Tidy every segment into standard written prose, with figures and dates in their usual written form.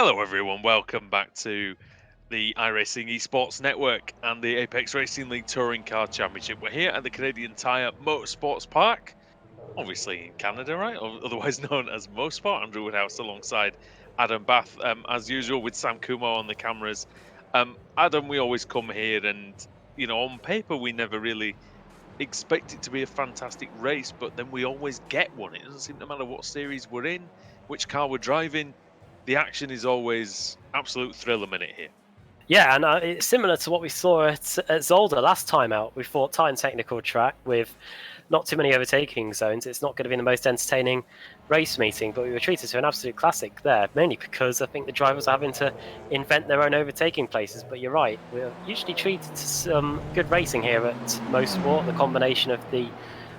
Hello, everyone. Welcome back to the iRacing Esports Network and the Apex Racing League Touring Car Championship. We're here at the Canadian Tire Motorsports Park, obviously in Canada, right? Otherwise known as Mosport. Andrew Woodhouse alongside Adam Bath, as usual, with Sam Kumo on the cameras. Adam, we always come here, and on paper, we never really expect it to be a fantastic race, but then we always get one. It doesn't seem to matter what series we're in, which car we're driving. The action is always absolute thrill a minute here. Yeah, and it's similar to what we saw at Zolder last time out. We fought tight and technical track with not too many overtaking zones. It's not going to be the most entertaining race meeting, but we were treated to an absolute classic there, mainly because I think the drivers are having to invent their own overtaking places. But you're right, we're usually treated to some good racing here at Mosport. The combination of the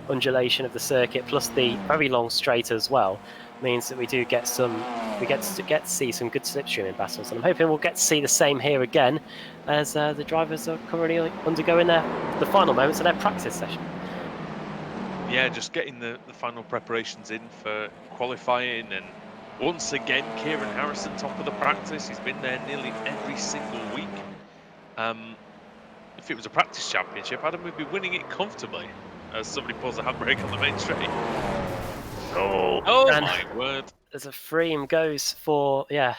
undulation of the circuit plus the very long straight as well means that we get to see some good slipstreaming battles, and I'm hoping we'll get to see the same here again as the drivers are currently undergoing the final moments of their practice session. Yeah, just getting the final preparations in for qualifying, and once again, Kieran Harrison, top of the practice. He's been there nearly every single week. If it was a practice championship, Adam would be winning it comfortably as somebody pulls a handbrake on the main straight. Oh And my word. as a Freem goes for a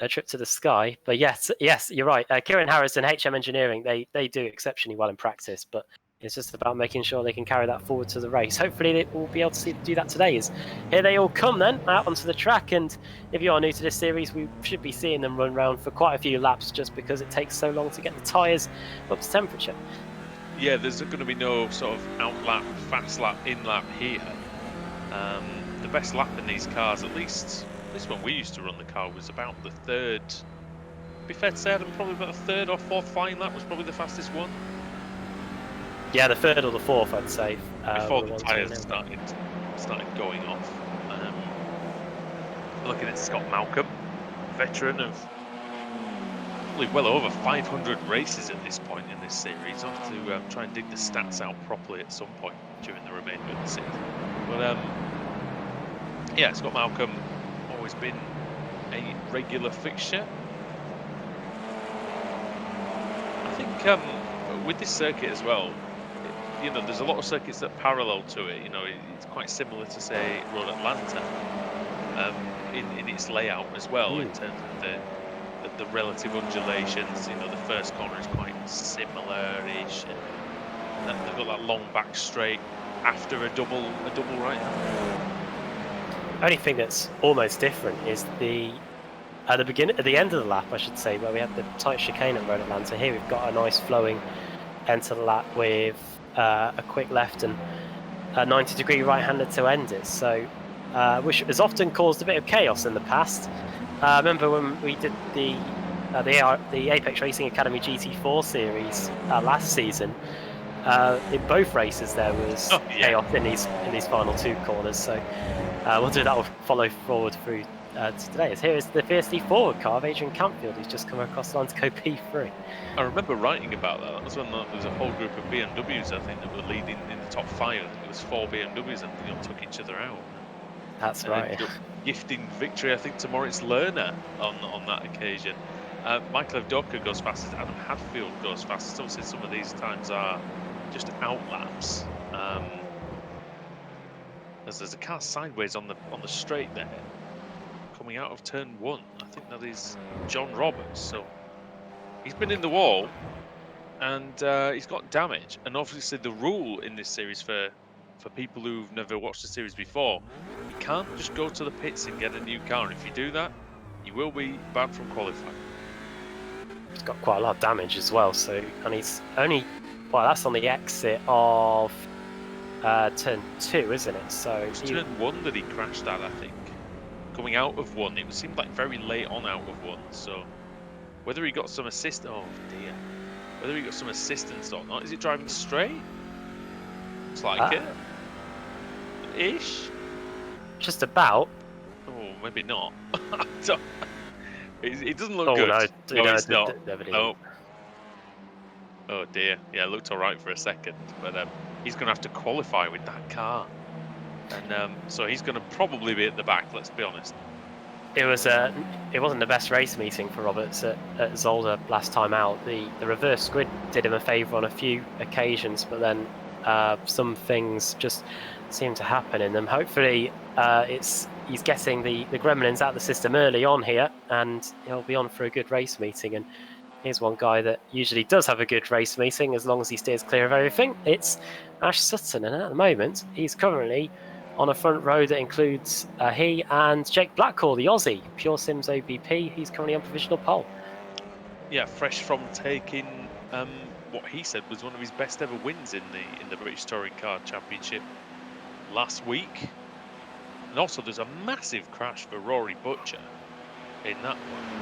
trip to the sky. But yes, you're right. Kieran Harrison, HM Engineering, they do exceptionally well in practice, but it's just about making sure they can carry that forward to the race. Hopefully, they will be able to do that today. As here they all come then out onto the track, and if you are new to this series, we should be seeing them run around for quite a few laps, just because it takes so long to get the tyres up to temperature. Yeah, there's going to be no sort of out lap, fast lap, in lap here. The best lap in these cars, at least when we used to run the car, was about the third. Be fair to say, Adam, probably about the third or fourth flying lap was probably the fastest one. Yeah, the third or the fourth, I'd say. Before the tyres started going off. Looking at Scott Malcolm, veteran of probably well over 500 races at this point in this series. I'll have to try and dig the stats out properly at some point during the remainder of the season. But yeah, Scott Malcolm, always been a regular fixture. I think with this circuit as well, there's a lot of circuits that parallel to it. It's quite similar to, say, Road Atlanta in its layout as well, in terms of the relative undulations. The first corner is quite similar-ish. They've got that long back straight after a double right hand. Only thing that's almost different is at the end of the lap, I should say, where we had the tight chicane at Road Atlanta. Here we've got a nice flowing end to the lap with a quick left and a 90-degree right-hander to end it. So, which has often caused a bit of chaos in the past. I remember when we did the Apex Racing Academy GT4 series last season. In both races, there was chaos in these final two corners. So we'll do that. Will follow forward through to today. As here is the fiercely forward car of Adrian Campfield, who's just come across the line to go P3. I remember writing about that. That was when there was a whole group of BMWs, I think, that were leading in the top 5. I think it was 4 BMWs, and took each other out. That's right. Gifting victory, I think, to Moritz Lerner on that occasion. Michael Evdoka goes fastest. Adam Hadfield goes fastest. Obviously, some of these times are just outlaps. As there's a car sideways on the straight there, coming out of turn 1. I think that is John Roberts. So he's been in the wall, and he's got damage. And obviously, the rule in this series for people who've never watched the series before, you can't just go to the pits and get a new car. And if you do that, you will be banned from qualifying. He's got quite a lot of damage as well. So, and he's only, that's on the exit of turn 2, isn't it? So it was turn 1 that he crashed at, I think. Coming out of 1, it seemed like very late on out of 1. So whether he got some assist, whether he got some assistance or not. Is it driving straight? Looks like it. Ish. Just about. Oh, maybe not. It doesn't look good. No, it's not. No. Oh dear. Yeah, it looked all right for a second, but he's going to have to qualify with that car, and so he's going to probably be at the back. Let's be honest. it wasn't the best race meeting for Roberts at Zolder last time out. The reverse grid did him a favour on a few occasions, but then some things just seem to happen in them. Hopefully, he's getting the gremlins out of the system early on here, and he'll be on for a good race meeting. And here's one guy that usually does have a good race meeting as long as he steers clear of everything. It's Ash Sutton, and at the moment he's currently on a front row that includes he and Jake Blackhall, the Aussie, Pure Sims OBP. He's currently on provisional pole. Yeah, fresh from taking what he said was one of his best ever wins in the British Touring Car Championship last week. And also, there's a massive crash for Rory Butcher in that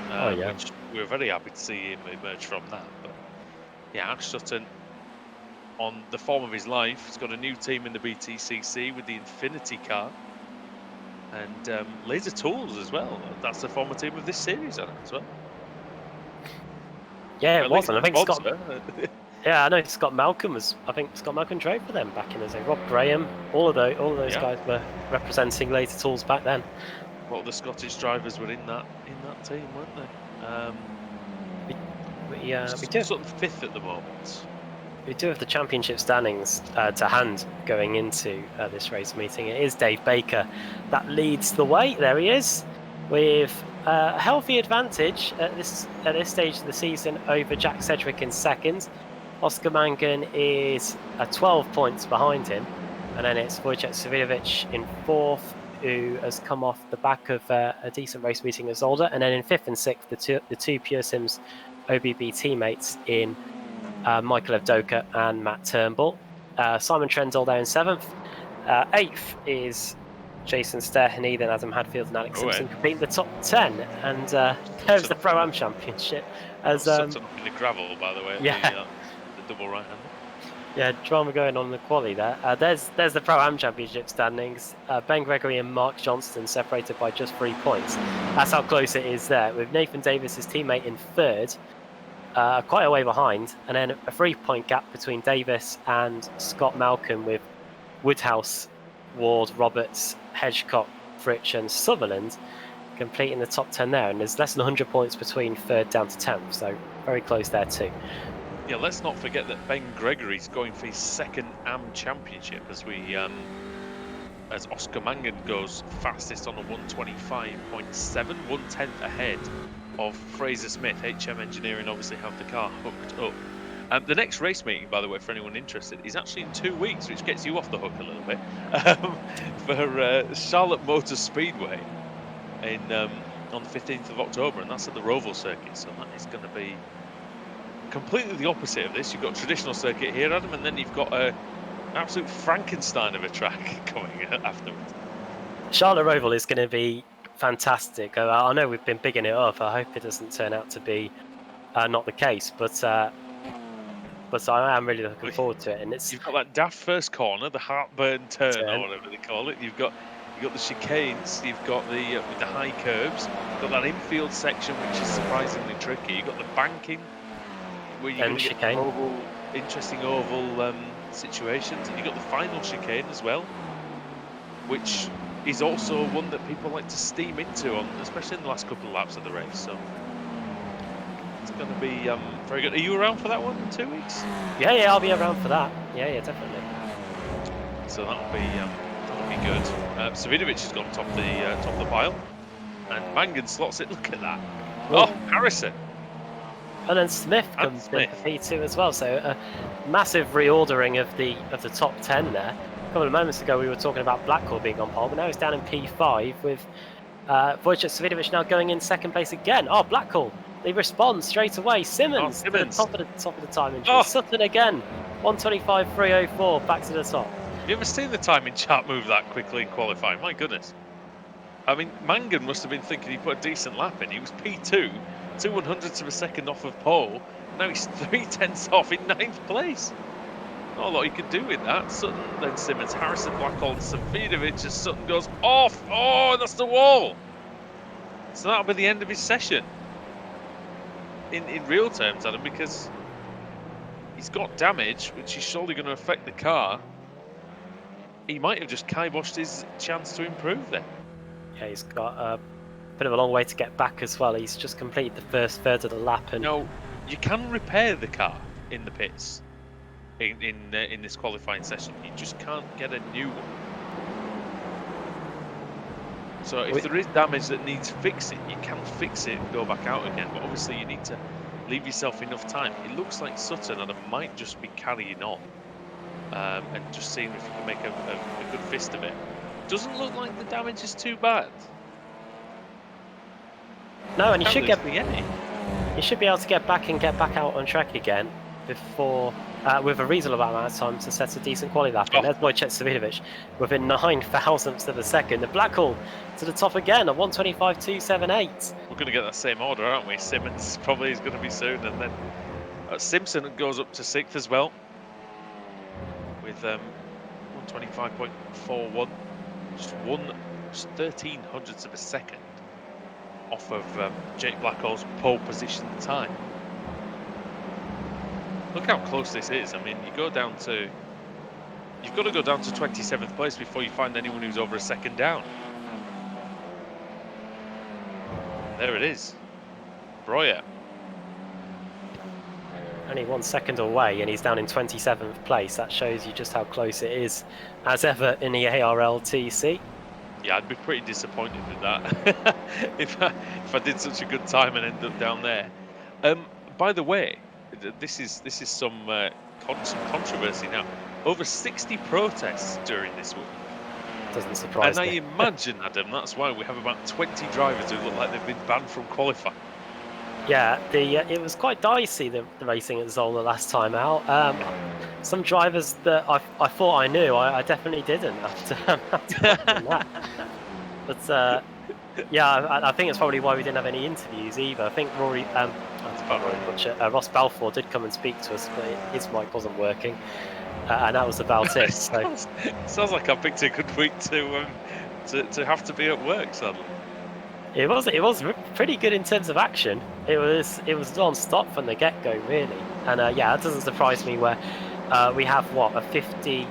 one, which we were very happy to see him emerge from that. But yeah, Ash Sutton on the form of his life. He's got a new team in the BTCC with the Infinity car and Laser Tools as well. That's the former team of this series on it as well. Yeah, it was, and I think Scott. Yeah, I know Scott Malcolm was. I think Scott Malcolm drove for them back in the day. Rob Graham, all of those guys were representing Laser Tools back then. Well, the Scottish drivers were in that team, weren't they? We do sort of fifth at the moment. We do have the championship standings to hand going into this race meeting. It is Dave Baker that leads the way. There he is, with a healthy advantage at this stage of the season over Jack Sedgwick in second. Oscar Mangan is 12 points behind him, and then it's Wojciech Savidovic in fourth, who has come off the back of a decent race meeting at Zolder, and then in fifth and sixth, the two Pure Sims OBB teammates in Michael Evdoka and Matt Turnbull. Simon Trendall there in seventh. Eighth is Jason Sterhany, then Adam Hadfield and Alex Simpson completing the top 10. And there's the Pro-Am Championship. As in the gravel, by the way. Yeah. The double right-hander. Yeah, drama going on in the quali there. There's the Pro-Am Championship standings. Ben Gregory and Mark Johnston separated by just 3 points. That's how close it is there, with Nathan Davis, his teammate, in third. Quite a way behind, and then a 3-point gap between Davis and Scott Malcolm, with Woodhouse, Ward, Roberts, Hedgecock, Fritsch and Sutherland completing the top 10 there, and there's less than 100 points between third down to 10th, so very close there too. Yeah, let's not forget that Ben Gregory's going for his second AM Championship as Oscar Mangan goes fastest on a 125.7, 1/10 ahead of Fraser Smith. HM Engineering obviously have the car hooked up. The next race meeting, by the way, for anyone interested, is actually in 2 weeks, which gets you off the hook a little bit, for Charlotte Motor Speedway on the 15th of October, and that's at the Roval circuit, so that is going to be completely the opposite of this. You've got a traditional circuit here, Adam, and then you've got an absolute Frankenstein of a track coming afterwards. Charlotte Roval is going to be fantastic. I know we've been bigging it up. I hope it doesn't turn out to be not the case, but I am really looking forward to it. And you've got that daft first corner, the heartburn turn or whatever they call it. You've got the chicanes. You've got the with the high curbs. You've got that infield section, which is surprisingly tricky. You've got the banking, where you're going to get interesting oval situations, and you've got the final chicane as well, which is also one that people like to steam into, especially in the last couple of laps of the race. So it's going to be very good. Are you around for that one in 2 weeks? Yeah, I'll be around for that. Yeah, definitely. So that'll be good. Savidovic has gone top the pile, and Mangan slots it. Look at that. Oh, Harrison. And then Smith comes in for P2 as well. So a massive reordering of the top 10 there. A couple of moments ago we were talking about Blackwell being on pole, but now he's down in P5 with Wojciech Savidovic now going in second place again. Oh, Blackwell, they respond straight away. Simmons. Top of the timing chart. Sutton again, 125.304, back to the top. Have you ever seen the timing chart move that quickly in qualifying? My goodness. I mean, Mangan must have been thinking he put a decent lap in. He was P2, 200ths of a second off of pole. Now he's 3/10 off in 9th place. Not a lot he could do with that. Sutton, then Simmons, Harrison, Blackwell, Savidovic as Sutton goes off. Oh, that's the wall. So that'll be the end of his session. In real terms, Adam, because he's got damage, which is surely going to affect the car. He might have just kiboshed his chance to improve then. Yeah, he's got bit of a long way to get back as well. He's just completed the first third of the lap, and No, you can repair the car in the pits in this qualifying session. You just can't get a new one. So if there is damage that needs fixing, you can fix it and go back out again. But obviously you need to leave yourself enough time. It looks like Sutton and it might just be carrying on and just seeing if you can make a good fist of it. Doesn't look like the damage is too bad. no, and he should Can't lose the Yeti. he should be able to get back out on track again before with a reasonable amount of time to set a decent quali lap. And there's Wojciech Savinovic within 9 thousandths of a second. The Blackhall to the top again at 1:25.278. We're going to get that same order, aren't we? Simmons probably is going to be soon, and then Simpson goes up to 6th as well with 1:25.41, just 1/1300ths of a second off of Jake Blackhall's pole position time. Look how close this is. I mean, you've got to go down to 27th place before you find anyone who's over a second down. There it is. Breuer. Only 1 second away, and he's down in 27th place. That shows you just how close it is, as ever, in the ARLTC. Yeah, I'd be pretty disappointed with that if I did such a good time and end up down there. By the way, this is some controversy now. Over 60 protests during this week. Doesn't surprise me. And I imagine, Adam, that's why we have about 20 drivers who look like they've been banned from qualifying. Yeah, it was quite dicey, the racing at Zola last time out. Some drivers that I thought I knew, I definitely didn't after that. But yeah, I think it's probably why we didn't have any interviews either. I think Ross Balfour did come and speak to us, but his mic wasn't working, and that was about it. So. Sounds like I picked a good week to have to be at work, sadly. It was pretty good in terms of action. It was non-stop from the get-go, really. And yeah, it doesn't surprise me where we have a 50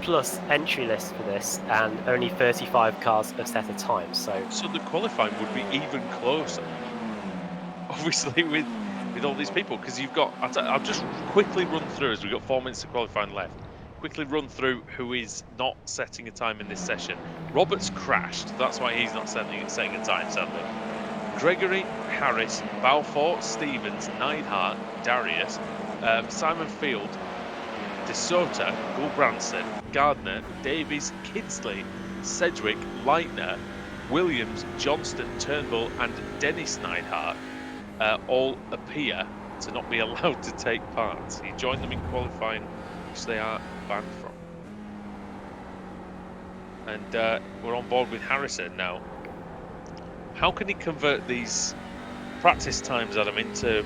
plus entry list for this, and only 35 cars have set a time. So the qualifying would be even closer, obviously, with all these people, because you've got. I'll just quickly run through, as we've got 4 minutes of qualifying left. Quickly run through who is not setting a time in this session. Roberts crashed, that's why he's not setting a time, sadly. Gregory, Harris, Balfour, Stevens, Neidhart, Darius, Simon Field, De Soto, Gulbranson, Gardner, Davies, Kidsley, Sedgwick, Leitner, Williams, Johnston, Turnbull and Dennis Neidhart all appear to not be allowed to take part. He joined them in qualifying, which they are banned from. And we're on board with Harrison now. How can he convert these practice times, Adam, into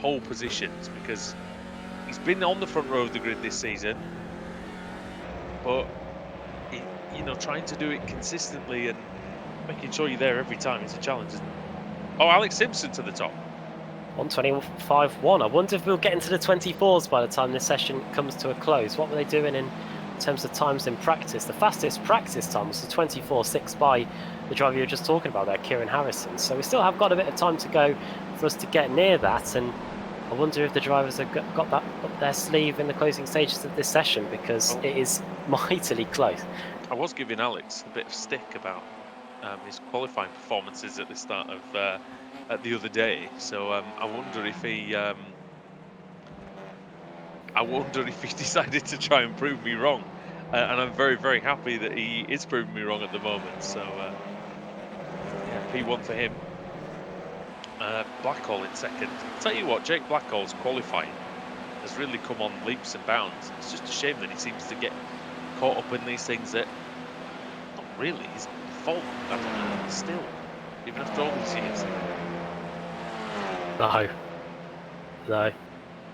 pole positions? Because he's been on the front row of the grid this season, but trying to do it consistently and making sure you're there every time is a challenge, isn't it? Oh, Alex Simpson to the top. 1:25.1. I wonder if we'll get into the 24s by the time this session comes to a close. What were they doing in terms of times in practice? The fastest practice time was the 24.6 by the driver you were just talking about there, Kieran Harrison. So we still have got a bit of time to go for us to get near that, and I wonder if the drivers have got that up their sleeve in the closing stages of this session, because it is mightily close. I was giving Alex a bit of stick about his qualifying performances at the start of the other day, so I wonder if he decided to try and prove me wrong, and I'm very, very happy that he is proving me wrong at the moment. So yeah, P1 for him. Blackhall in second. I'll tell you what, Jake Blackhall's qualifying has really come on leaps and bounds. It's just a shame that he seems to get caught up in these things that not really his fault. I don't know, still, even after all these years. No.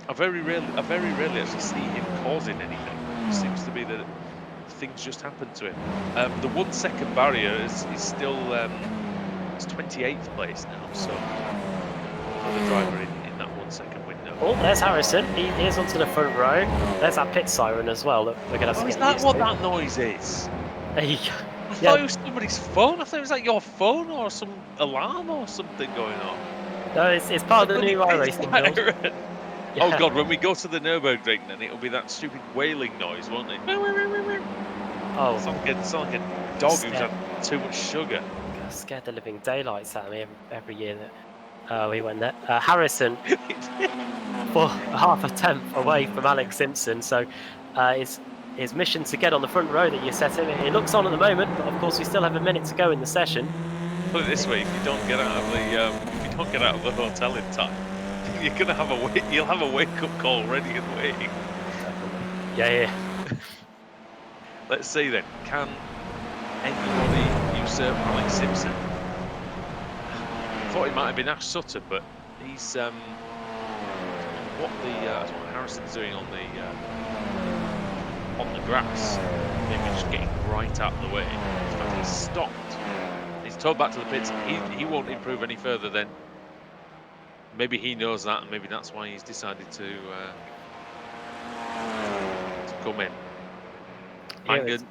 I very rarely actually see him causing anything. It seems to be that things just happen to him. The 1 second barrier is still it's 28th place now, so for the driver in that 1 second window. Oh, there's Harrison. He is onto the front row. There's that pit siren as well that we're going to have to get used to. Is that what that noise is? I Yeah, thought it was somebody's phone. I thought it was like your phone or some alarm or something going on. no, it's part of the new iRacing build. Oh Yeah. God, when we go to the Nürburgring, then it'll be that stupid wailing noise, won't it? Oh, It's like a dog who's scared, had too much sugar. scared the living daylights out of me every year that we went there. Harrison for half a tenth away from Alex Simpson, so his mission to get on the front row that you set him. It looks on at the moment, but of course we still have a minute to go in the session. Put it this way: if you don't get out of the hotel in time, you're gonna have you'll have a wake-up call ready and waiting. Yeah. Let's see then. Can anybody usurp Alex Simpson? I thought it might have been Ash Sutton, but he's what Harrison's doing on the grass. Maybe just getting right out of the way. In fact, he's stopped. He's told back to the pits. He won't improve any further. Then maybe he knows that, and maybe that's why he's decided to come in. Mangan,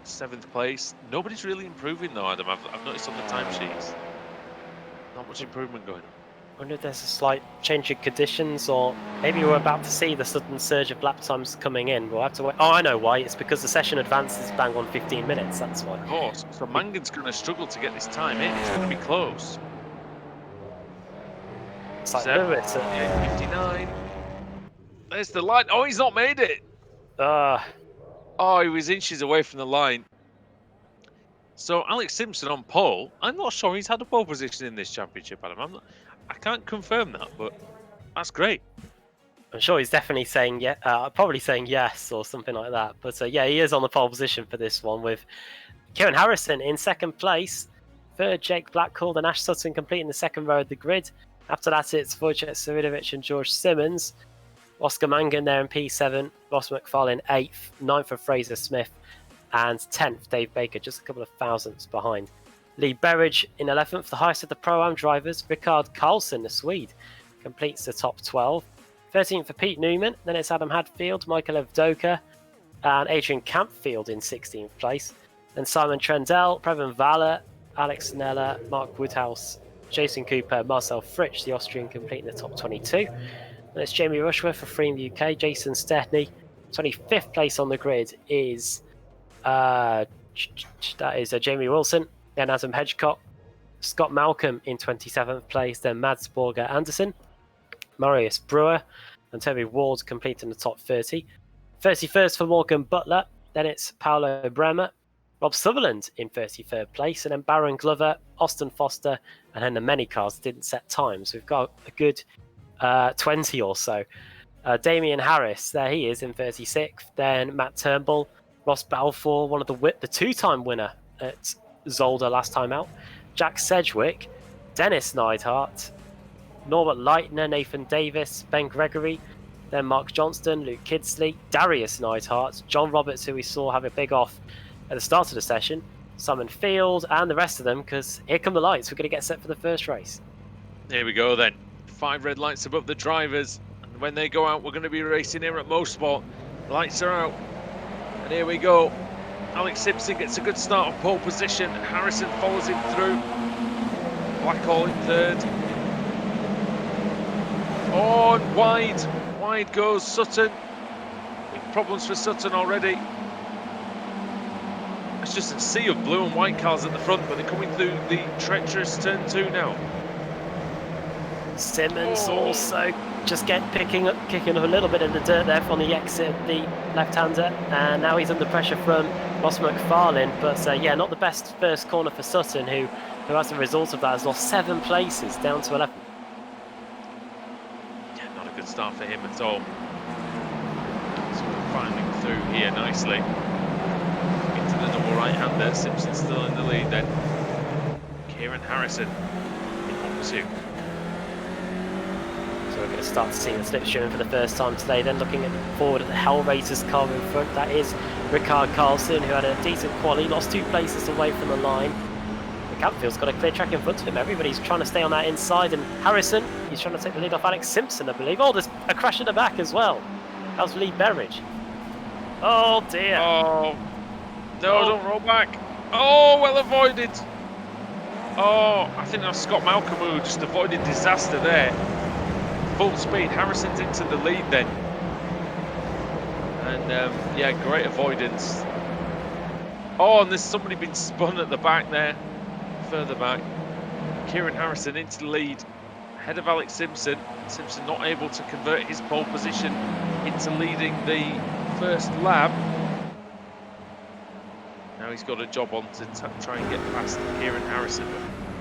7th place. Nobody's really improving though, Adam. I've noticed on the timesheets. Not much improvement going on. I wonder if there's a slight change in conditions, or maybe we're about to see the sudden surge of lap times coming in. We'll have to wait. Oh, I know why. It's because the session advances bang on 15 minutes. That's why. Of course. So Mangan's going to struggle to get this time in. It's going to be close. It's like Lewis. 59. There's the line. Oh, he's not made it. Oh, he was inches away from the line. So Alex Simpson on pole. I'm not sure he's had a pole position in this championship, Adam. I can't confirm that, but that's great. I'm sure he's definitely saying probably saying yes or something like that. But yeah, he is on the pole position for this one with Kieran Harrison in second place. Third, Jake Blackall, then Ash Sutton completing the second row of the grid. After that, it's Wojciech Savidovic and George Simmons. Oscar Mangan there in P7. Ross McFarlane 8th. 9th for Fraser Smith. And 10th, Dave Baker, just a couple of thousandths behind. Lee Berridge in 11th, the highest of the Pro-Am drivers. Ricard Carlson, the Swede, completes the top 12. 13th for Pete Newman. Then it's Adam Hadfield, Michael Evdoka, and Adrian Campfield in 16th place. Then Simon Trendell, Previn Valler, Alex Nella, Mark Woodhouse, Jason Cooper, Marcel Fritsch, the Austrian, completing the top 22. Then it's Jamie Rushworth for Freem UK, Jason Stepney. 25th place on the grid is that is Jamie Wilson, then Adam Hedgecock, Scott Malcolm in 27th place, then Mads Borger Anderson, Marius Brewer, and Toby Ward completing the top 30. 31st for Morgan Butler, then it's Paolo Bremer, Rob Sutherland in 33rd place, and then Baron Glover, Austin Foster, and then the many cars didn't set times. We've got a good 20 or so. Damian Harris, there he is in 36th, then Matt Turnbull, Ross Balfour, one of the two-time winner at Zolder last time out, Jack Sedgwick, Dennis Neidhart, Norbert Leitner, Nathan Davis, Ben Gregory, then Mark Johnston, Luke Kidsley, Darius Neidhart, John Roberts, who we saw have a big off at the start of the session, Simon Field, and the rest of them, because here come the lights. We're going to get set for the first race. Here we go then. 5 red lights above the drivers, and when they go out, we're going to be racing here at Mosport. Lights are out. And here we go. Alex Simpson gets a good start on pole position. Harrison follows him through. Blackall in third. Oh, and wide. Wide goes Sutton. Big problems for Sutton already. It's just a sea of blue and white cars at the front, but they're coming through the treacherous turn 2 now. Simmons also just kicking up a little bit of the dirt there on the exit of the left-hander, and now he's under pressure from Ross McFarlane. But yeah, not the best first corner for Sutton, who as a result of that has lost 7 places down to 11. Yeah, not a good start for him at all. So we're finally through here nicely into the double right-hander. Simpson still in the lead then. Kieran Harrison in 1-2. So we're going to start to see the slipstream for the first time today. Then looking forward at the Hellraisers car in front, that is Ricard Carlson, who had a decent quali, lost 2 places away from the line. The Campfield's got a clear track in front of him. Everybody's trying to stay on that inside, and Harrison, he's trying to take the lead off Alex Simpson, I believe. Oh, there's a crash at the back as well. That was Lee Berridge. Oh dear. Oh, no, don't roll back. Oh, well avoided. Oh, I think that's Scott Malcolm who just avoided disaster there. Full speed, Harrison's into the lead then. And yeah, great avoidance. Oh, and there's somebody been spun at the back there, further back. Kieran Harrison into the lead, ahead of Alex Simpson. Simpson not able to convert his pole position into leading the first lap. Now he's got a job on to try and get past Kieran Harrison.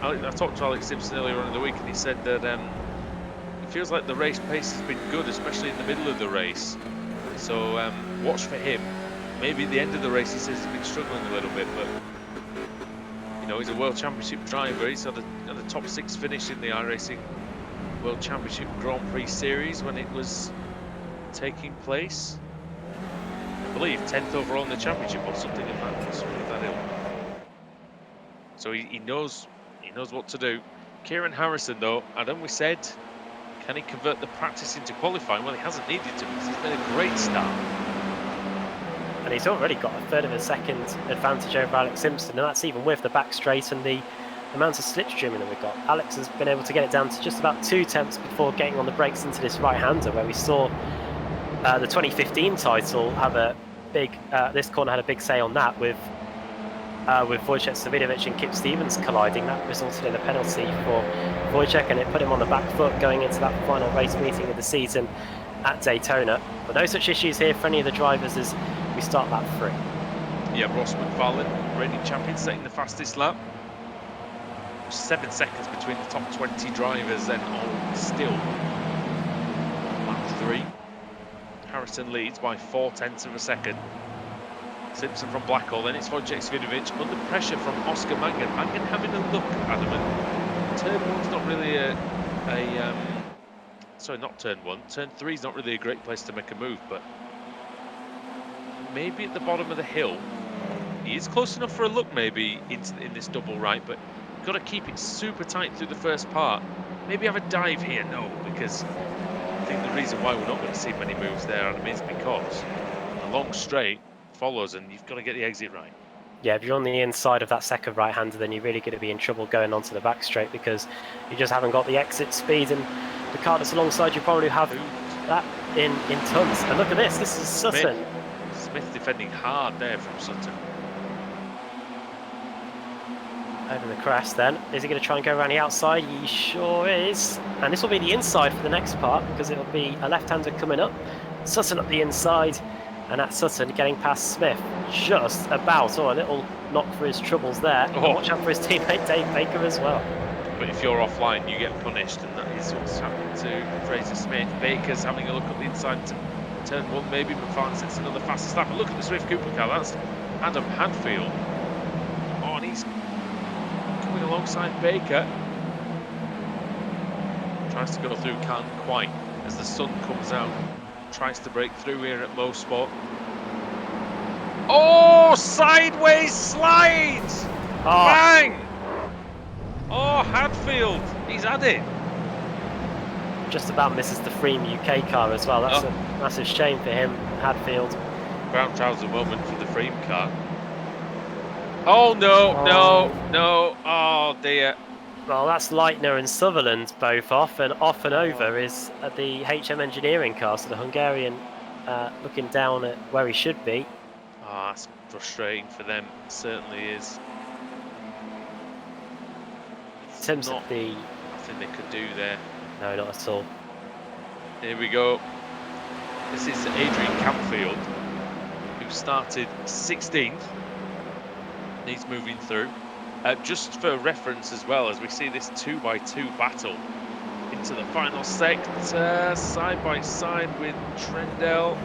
I talked to Alex Simpson earlier on in the week, and he said that it feels like the race pace has been good, especially in the middle of the race. So watch for him. Maybe at the end of the race, he says he's been struggling a little bit, but you know, he's a World Championship driver. He's had a top 6 finish in the iRacing World Championship Grand Prix Series when it was taking place. I believe 10th overall in the championship or something of that ilk. So he knows what to do. Kieran Harrison, though, Adam, we said, can he convert the practice into qualifying? Well, he hasn't needed to because he's made a great start. And he's already got a third of a second advantage over Alex Simpson, and that's even with the back straight and the amount of slipstreaming that we've got. Alex has been able to get it down to just about 2 tenths before getting on the brakes into this right-hander, where we saw the 2015 title have a big. This corner had a big say on that with Wojciech Savidovic and Kip Stevens colliding. That resulted in a penalty for Wojciech, and it put him on the back foot going into that final race meeting of the season at Daytona. But no such issues here for any of the drivers as we start lap 3. Yeah, Ross McFarlane, reigning champion, setting the fastest lap. 7 seconds between the top 20 drivers, then all still lap 3. Harrison leads by 4/10 of a second. Simpson from Blackhall, then it's Wojciech Savidovic under pressure from Oscar Mangan. Mangan having a look, Adam, and turn 1's not really sorry, not turn 1. Turn 3's not really a great place to make a move, but maybe at the bottom of the hill, he is close enough for a look maybe in this double right, but you've got to keep it super tight through the first part. Maybe have a dive here, no, because I think the reason why we're not going to see many moves there, Adam, is because the long straight follows and you've got to get the exit right. Yeah, if you're on the inside of that second right-hander, then you're really going to be in trouble going onto the back straight because you just haven't got the exit speed, and the car that's alongside you probably have that in tons. And look at this is Sutton. Smith defending hard there from Sutton. Over the crest then. Is he going to try and go around the outside? He sure is. And this will be the inside for the next part because it will be a left-hander coming up. Sutton up the inside. And that's Sutton getting past Smith just about. Oh, a little knock for his troubles there. Oh. Watch out for his teammate Dave Baker as well. But if you're offline, you get punished, and that is what's happened to Fraser Smith. Baker's having a look at the inside to turn 1, maybe McFarlane sets another fastest lap. But look at the Swift Cooper car, that's Adam Hadfield. Oh, and he's coming alongside Baker. Tries to go through, can't quite, as the sun comes out. Tries to break through here at Mosport. Oh, sideways slides! Oh. Bang! Oh, Hadfield, he's had it. Just about misses the Freem UK car as well. That's a massive shame for him, Hadfield. Ground trouser moment for the Freem car. Oh no, no, oh dear. Well, that's Leitner and Sutherland both off, and over is the HM Engineering car, so the Hungarian looking down at where he should be. Ah, that's frustrating for them, it certainly is. In terms of the... Nothing they could do there. No, not at all. Here we go. This is Adrian Campfield, who started 16th. He's moving through. Just for reference as well, as we see this 2x2 battle into the final sector, side by side with Trendell.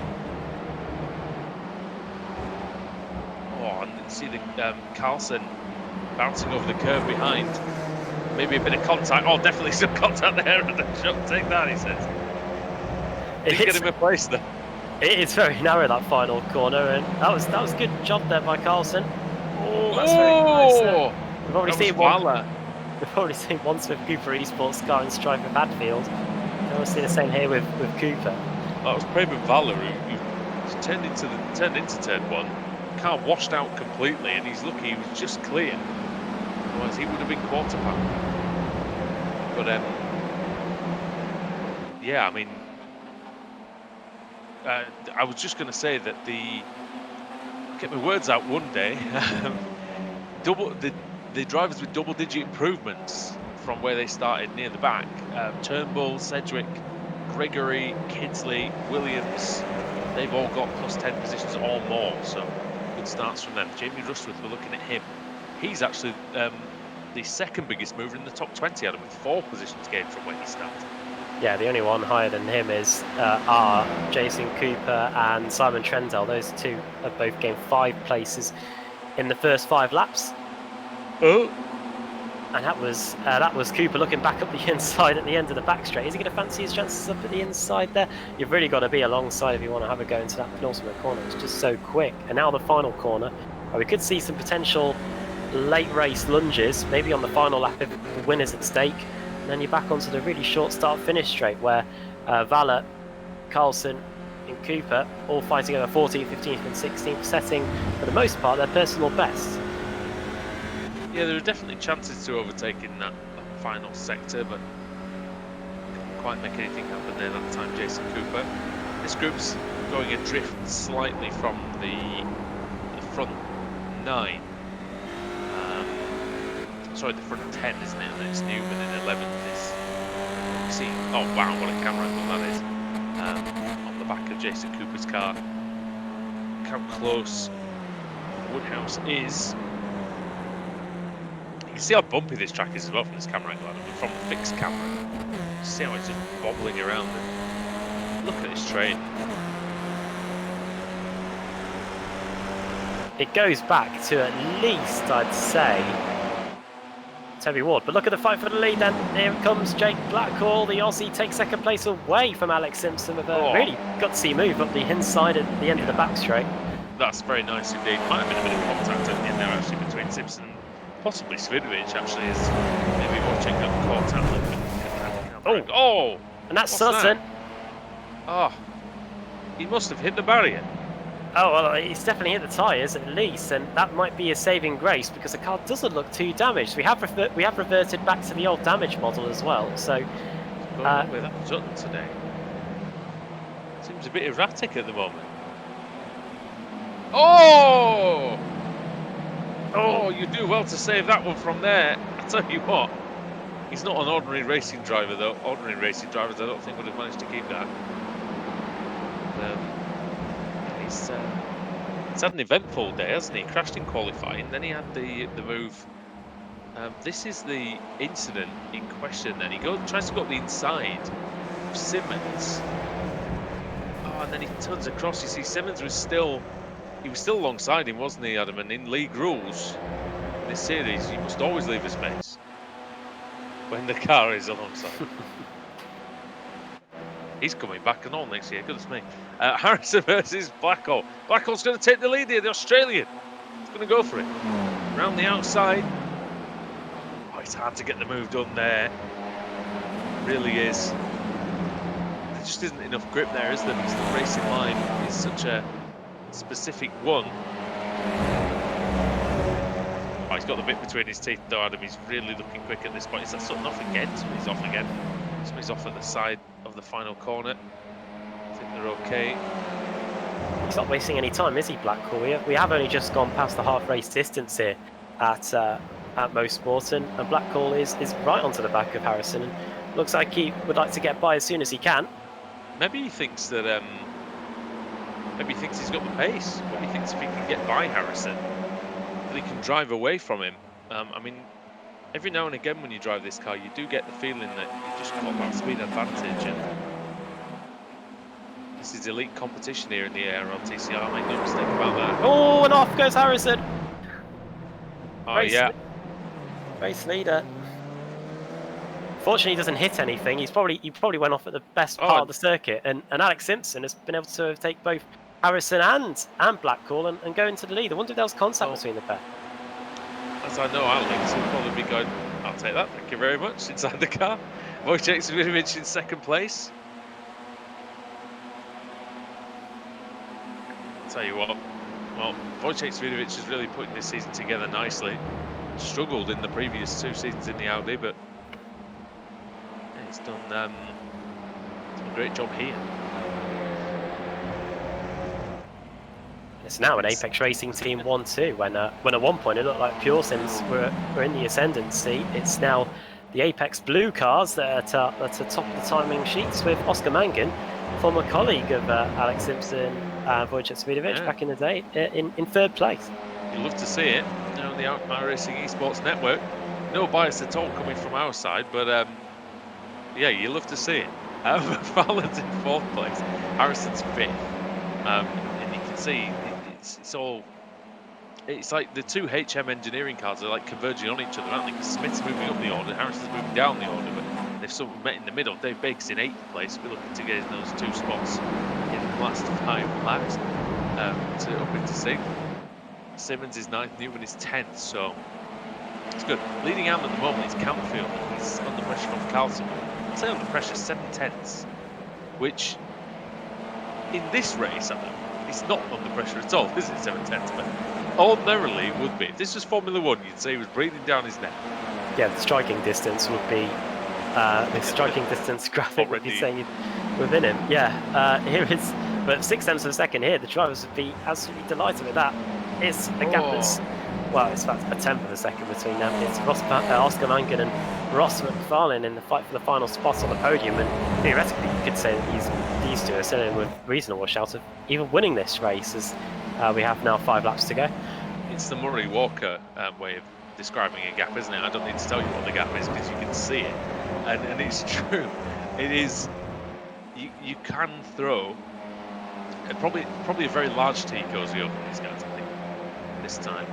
Oh, and you see the Carlson bouncing over the curve behind. Maybe a bit of contact. Oh, definitely some contact there. Take that, he says. Didn't get him a place there. It is very narrow, that final corner, and that was a good job there by Carlson. Oh, that's very nice. We've already seen one Swift Cooper esports car in strife with Hadfield. We'll see the same here with Cooper. That was Preben Valler who turned into turn 1, car washed out completely, and he's lucky he was just clear. Otherwise, he would have been quarterback. But yeah, I mean, I was just going to say that get my words out one day. The drivers with double-digit improvements from where they started near the back: Turnbull, Sedgwick, Gregory, Kidsley, Williams. They've all got +10 positions or more, so good starts from them. Jamie Rushworth, we're looking at him. He's actually the second biggest mover in the top 20, Adam, with 4 positions gained from where he started. Yeah, the only one higher than him is Jason Cooper and Simon Trendell. Those two have both gained 5 places in the first 5 laps. Oh. And that was Cooper looking back up the inside at the end of the back straight. Is he going to fancy his chances up at the inside there? You've really got to be alongside if you want to have a go into that penultimate corner. It's just so quick. And now the final corner, we could see some potential late race lunges, maybe on the final lap if the winner's at stake. And then you're back onto the really short start-finish straight where Valle, Carlson and Cooper all fighting over 14th, 15th and 16th, setting, for the most part, their personal best. Yeah, there are definitely chances to overtake in that final sector, but couldn't quite make anything happen there that time, Jason Cooper. This group's going adrift slightly from the front 9. Sorry, the front 10, isn't it? And then it's Newman in 11th. See, oh wow, what a camera angle that is. On the back of Jason Cooper's car. Look how close Woodhouse is. You can see how bumpy this track is as well from this camera angle, from the fixed camera. You see how it's just wobbling around. And look at this train. It goes back to at least, I'd say, Toby Ward. But look at the fight for the lead then. Here it comes Jake Blackhall. The Aussie takes second place away from Alex Simpson with a really gutsy move up the inside at the end of the back straight. That's very nice indeed. Might have been a bit of contact at the end there actually between Simpson and possibly Svidovic actually, is maybe watching up caught out. Oh! And that's Sutton. Oh, he must have hit the barrier. Oh, well, he's definitely hit the tyres at least, and that might be a saving grace because the car doesn't look too damaged. We have reverted back to the old damage model as well. So, what's going on with that Sutton today? Seems a bit erratic at the moment. Oh! Oh, you do well to save that one from there. I tell you what, he's not an ordinary racing driver though. Ordinary racing drivers, I don't think, would have managed to keep that. He's had an eventful day, hasn't he? Crashed in qualifying, then he had the move. This is the incident in question. Then he tries to go up the inside of Simmons. Oh, and then he turns across. You see, Simmons was still alongside him, wasn't he, Adam? And in league rules in this series, you must always leave a space when the car is alongside. He's coming back and all next year, goodness me. Harrison versus Blackhall. Blackhall's going to take the lead here, the Australian. He's going to go for it. Round the outside. Oh, it's hard to get the move done there. It really is. There just isn't enough grip there, is there? Because the racing line is such a specific one. Oh, he's got the bit between his teeth though, Adam. He's really looking quick at this point. Is that Sutton off again? Somebody's off again. Somebody's off at the side of the final corner. I think they're okay. He's not wasting any time, is he, Blackhall? We have only just gone past the half race distance here at Mosport, and Blackhall is right onto the back of Harrison, and looks like he would like to get by as soon as he can. Maybe he thinks that maybe he thinks he's got the pace. Maybe he thinks if he can get by Harrison, that he can drive away from him. I mean, every now and again when you drive this car, you do get the feeling that you just got that speed advantage, and this is elite competition here in the ARLTC. I'll make no mistake about that. Oh, and off goes Harrison. Oh, yeah. Race leader. Fortunately, he doesn't hit anything. He probably went off at the best part of the circuit, and Alex Simpson has been able to take both Harrison and Blackhall and go into the lead. I wonder if there was contact between the pair. As I know, Alex will probably be going, I'll take that, thank you very much, inside the car. Wojciech Svidovic in second place. I'll tell you what, Well, Wojciech Svidovic is really putting this season together nicely. Struggled in the previous 2 seasons in the Audi, but yeah, he's done a great job here. It's now an Apex Racing team 1-2. When at one point it looked like Pure Sims were in the ascendancy, it's now the Apex Blue cars that are at the top of the timing sheets with Oscar Mangan, former colleague of Alex Simpson and Wojciech Svidovic back in the day, in 3rd place. You love to see it, you know, on the iRacing Esports Network. No bias at all coming from our side, but yeah, you love to see it. Fallon's in 4th place, Harrison's 5th, and you can see it's like the 2 HM engineering cars are like converging on each other, aren't they? Because Smith's moving up the order, Harrison's moving down the order, but they've sort of met in the middle. Dave Baker's in 8th place. We're looking to get in those 2 spots in the last 5 laps to up into 6th. Simmons is 9th, Newman is 10th, so it's good. Leading out at the moment is Campfield. He's under pressure from Carlson. I'll say under pressure 7/10, which in this race, it's not under pressure at all, is it? 7/10, but ordinarily it would be. If this was Formula 1, you'd say he was breathing down his neck. Yeah, the striking distance would be the striking distance graphic would be saying within him. Yeah, here is, but 6/10 of a second here. The drivers would be absolutely delighted with that. It's a gap that's, well, it's about 1/10 of a second between them. It's Oscar Mangan and Ross McFarlane in the fight for the final spot on the podium, and theoretically you could say that these two are still in with reasonable shout of even winning this race, as we have now 5 laps to go. It's the Murray Walker way of describing a gap, isn't it? I don't need to tell you what the gap is because you can see it, and it's true. It is. You can throw probably a very large Tifosi over these guys, I think, this time.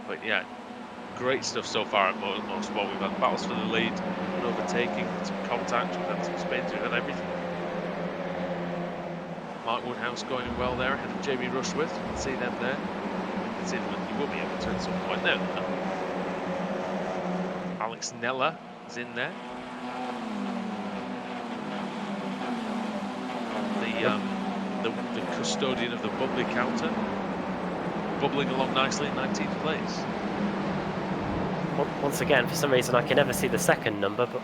But yeah, great stuff so far at Mosport. We've had battles for the lead, and overtaking, some contact, we've had some spins, we've had everything. Mark Woodhouse going well there ahead of Jamie Rushworth. You can see them there. You can see them, you will be able to at some point there. Alex Nella is in there. The custodian of the bubbly counter, bubbling along nicely in 19th place. Once again, for some reason I can never see the second number, but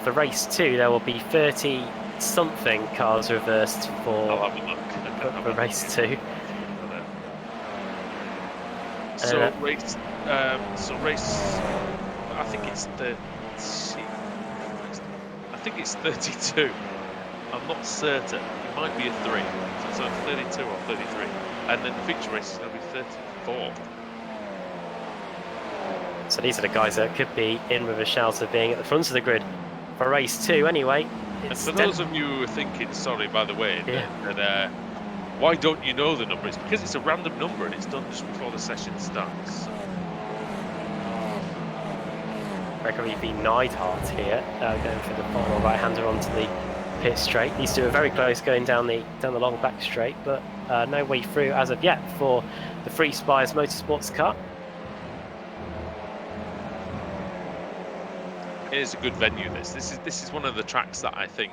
for race 2 there will be 30 something cars reversed for, I'll have a look. for race 2. So race, I think it's 32. I'm not certain. It might be a 3. So it's 32 or 33. And then the feature race is going to be 34. So these are the guys that could be in with a shout of being at the front of the grid for race 2 anyway. And for those of you who are thinking, sorry by the way, that why don't you know the number? It's because it's a random number and it's done just before the session starts. So. Gregory V. Neidhart here, going for the final right-hander onto the pit straight. These two are very close going down the long back straight, but no way through as of yet for the Free Spires Motorsports car. It is a good venue. This is one of the tracks that I think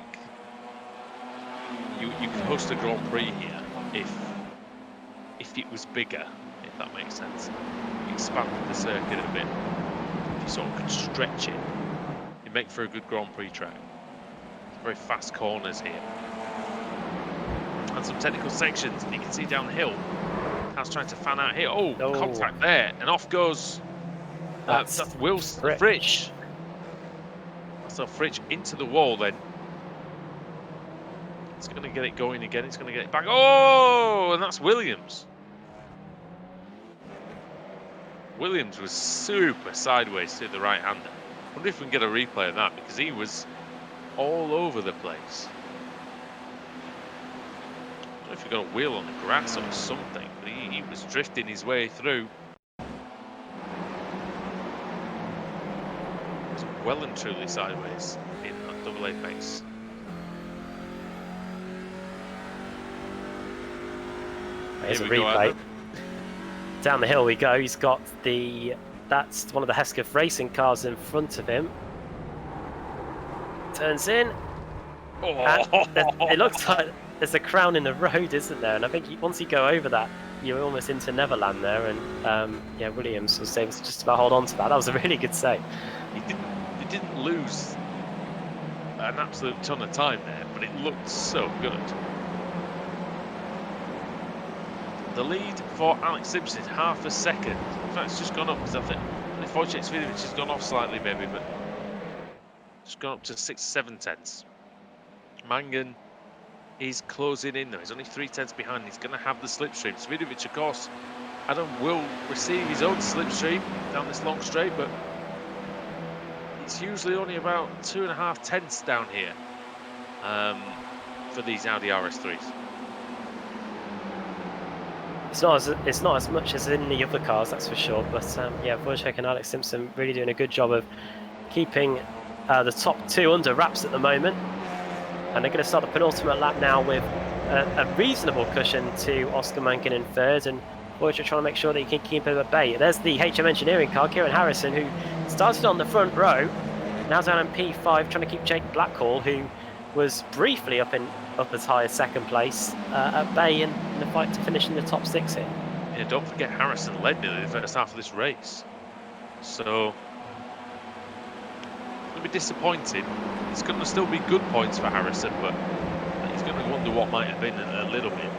you could host a Grand Prix here if it was bigger, if that makes sense. You expand the circuit a bit. If you sort of could stretch it, you make for a good Grand Prix track. Very fast corners here. And some technical sections, and you can see down the hill. Car's trying to fan out here. Oh, contact there, and off goes that's Will Fritsch. So Fritsch into the wall then. It's going to get it going again. It's going to get it back. Oh, and that's Williams. Williams was super sideways to the right-hander. I wonder if we can get a replay of that, because he was all over the place. I don't know if he got a wheel on the grass or something, but he was drifting his way through. He was well and truly sideways in that double apex. Here's a replay. Down the hill we go. He's got that's one of the Hesketh racing cars in front of him. Turns in. Oh. It looks like there's a crown in the road, isn't there? And I think once you go over that, you're almost into Neverland there, and yeah, Williams was able to just about hold on to that. That was a really good save. He didn't lose an absolute ton of time there, but it looked so good. The lead for Alex Simpson is half a second. In fact, it's just gone up because I think Wojciech Svidovic has gone off slightly, maybe, but it's gone up to 6-7 tenths. Mangan is closing in though. He's only 3 tenths behind. He's going to have the slipstream. Svidovic, of course, Adam will receive his own slipstream down this long straight, but it's usually only about 2.5 tenths down here for these Audi RS3s. It's not as much as in the other cars, that's for sure. But yeah, Wojciech and Alex Simpson really doing a good job of keeping the top 2 under wraps at the moment. And they're going to start the penultimate lap now with a reasonable cushion to Oscar Mankin in third, and Wojciech trying to make sure that he can keep him at bay. There's the HM Engineering car, Kieran Harrison, who started on the front row, now down in P5, trying to keep Jake Blackhall, who was briefly up as high as second place at bay in the fight to finish in the top 6 here. Yeah, don't forget Harrison led nearly the first half of this race, so it'll be disappointing. It's going to still be good points for Harrison, but he's going to wonder what might have been a little bit.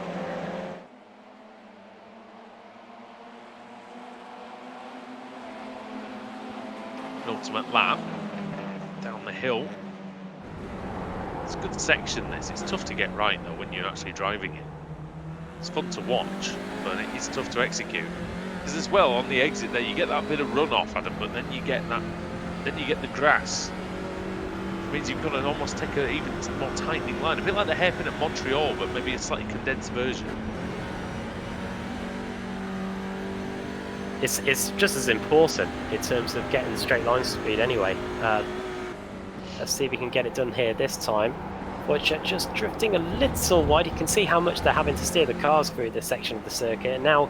Penultimate lap down the hill. It's a good section, this. It's tough to get right though when you're actually driving it. It's fun to watch, but it is tough to execute. Because as well, on the exit there, you get that bit of runoff, Adam, but then you get the grass. Which means you've got to almost take an even more tightening line. A bit like the hairpin at Montreal, but maybe a slightly condensed version. It's just as important in terms of getting the straight line speed anyway. Let's see if we can get it done here this time. Which are just drifting a little wide. You can see how much they're having to steer the cars through this section of the circuit. And now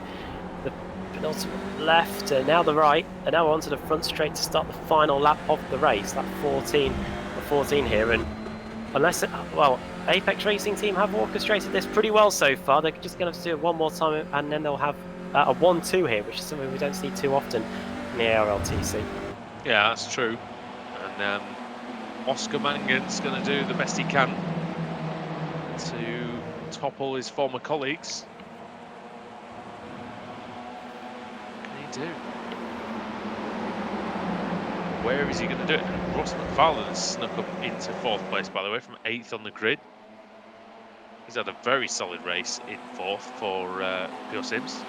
the penultimate left, now the right, and now onto the front straight to start the final lap of the race. That 14 here, and unless well, Apex Racing team have orchestrated this pretty well so far. They're just going to do it one more time, and then they'll have a 1-2 here, which is something we don't see too often in the ARLTC. Yeah, that's true. And Oscar Mangan's going to do the best he can to topple his former colleagues. What can he do? Where is he going to do it? And Ross McFarlane snuck up into 4th place, by the way, from 8th on the grid. He's had a very solid race in 4th for Pure Sims.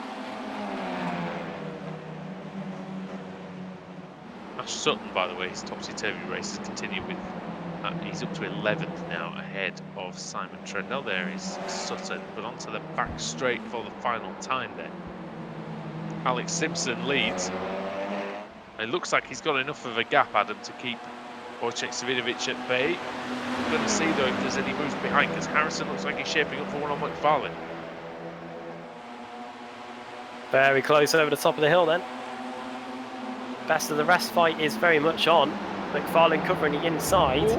Ash Sutton, by the way, his topsy-turvy race has continued with. He's up to 11th now, ahead of Simon Trendell. There is Sutton, but onto the back straight for the final time there. Alex Simpson leads. It looks like he's got enough of a gap, Adam, to keep Wojciech Svidovic at bay. We're going to see, though, if there's any moves behind, because Harrison looks like he's shaping up for one on McFarlane. Very close over the top of the hill then. Best of the rest fight is very much on. McFarlane covering the inside.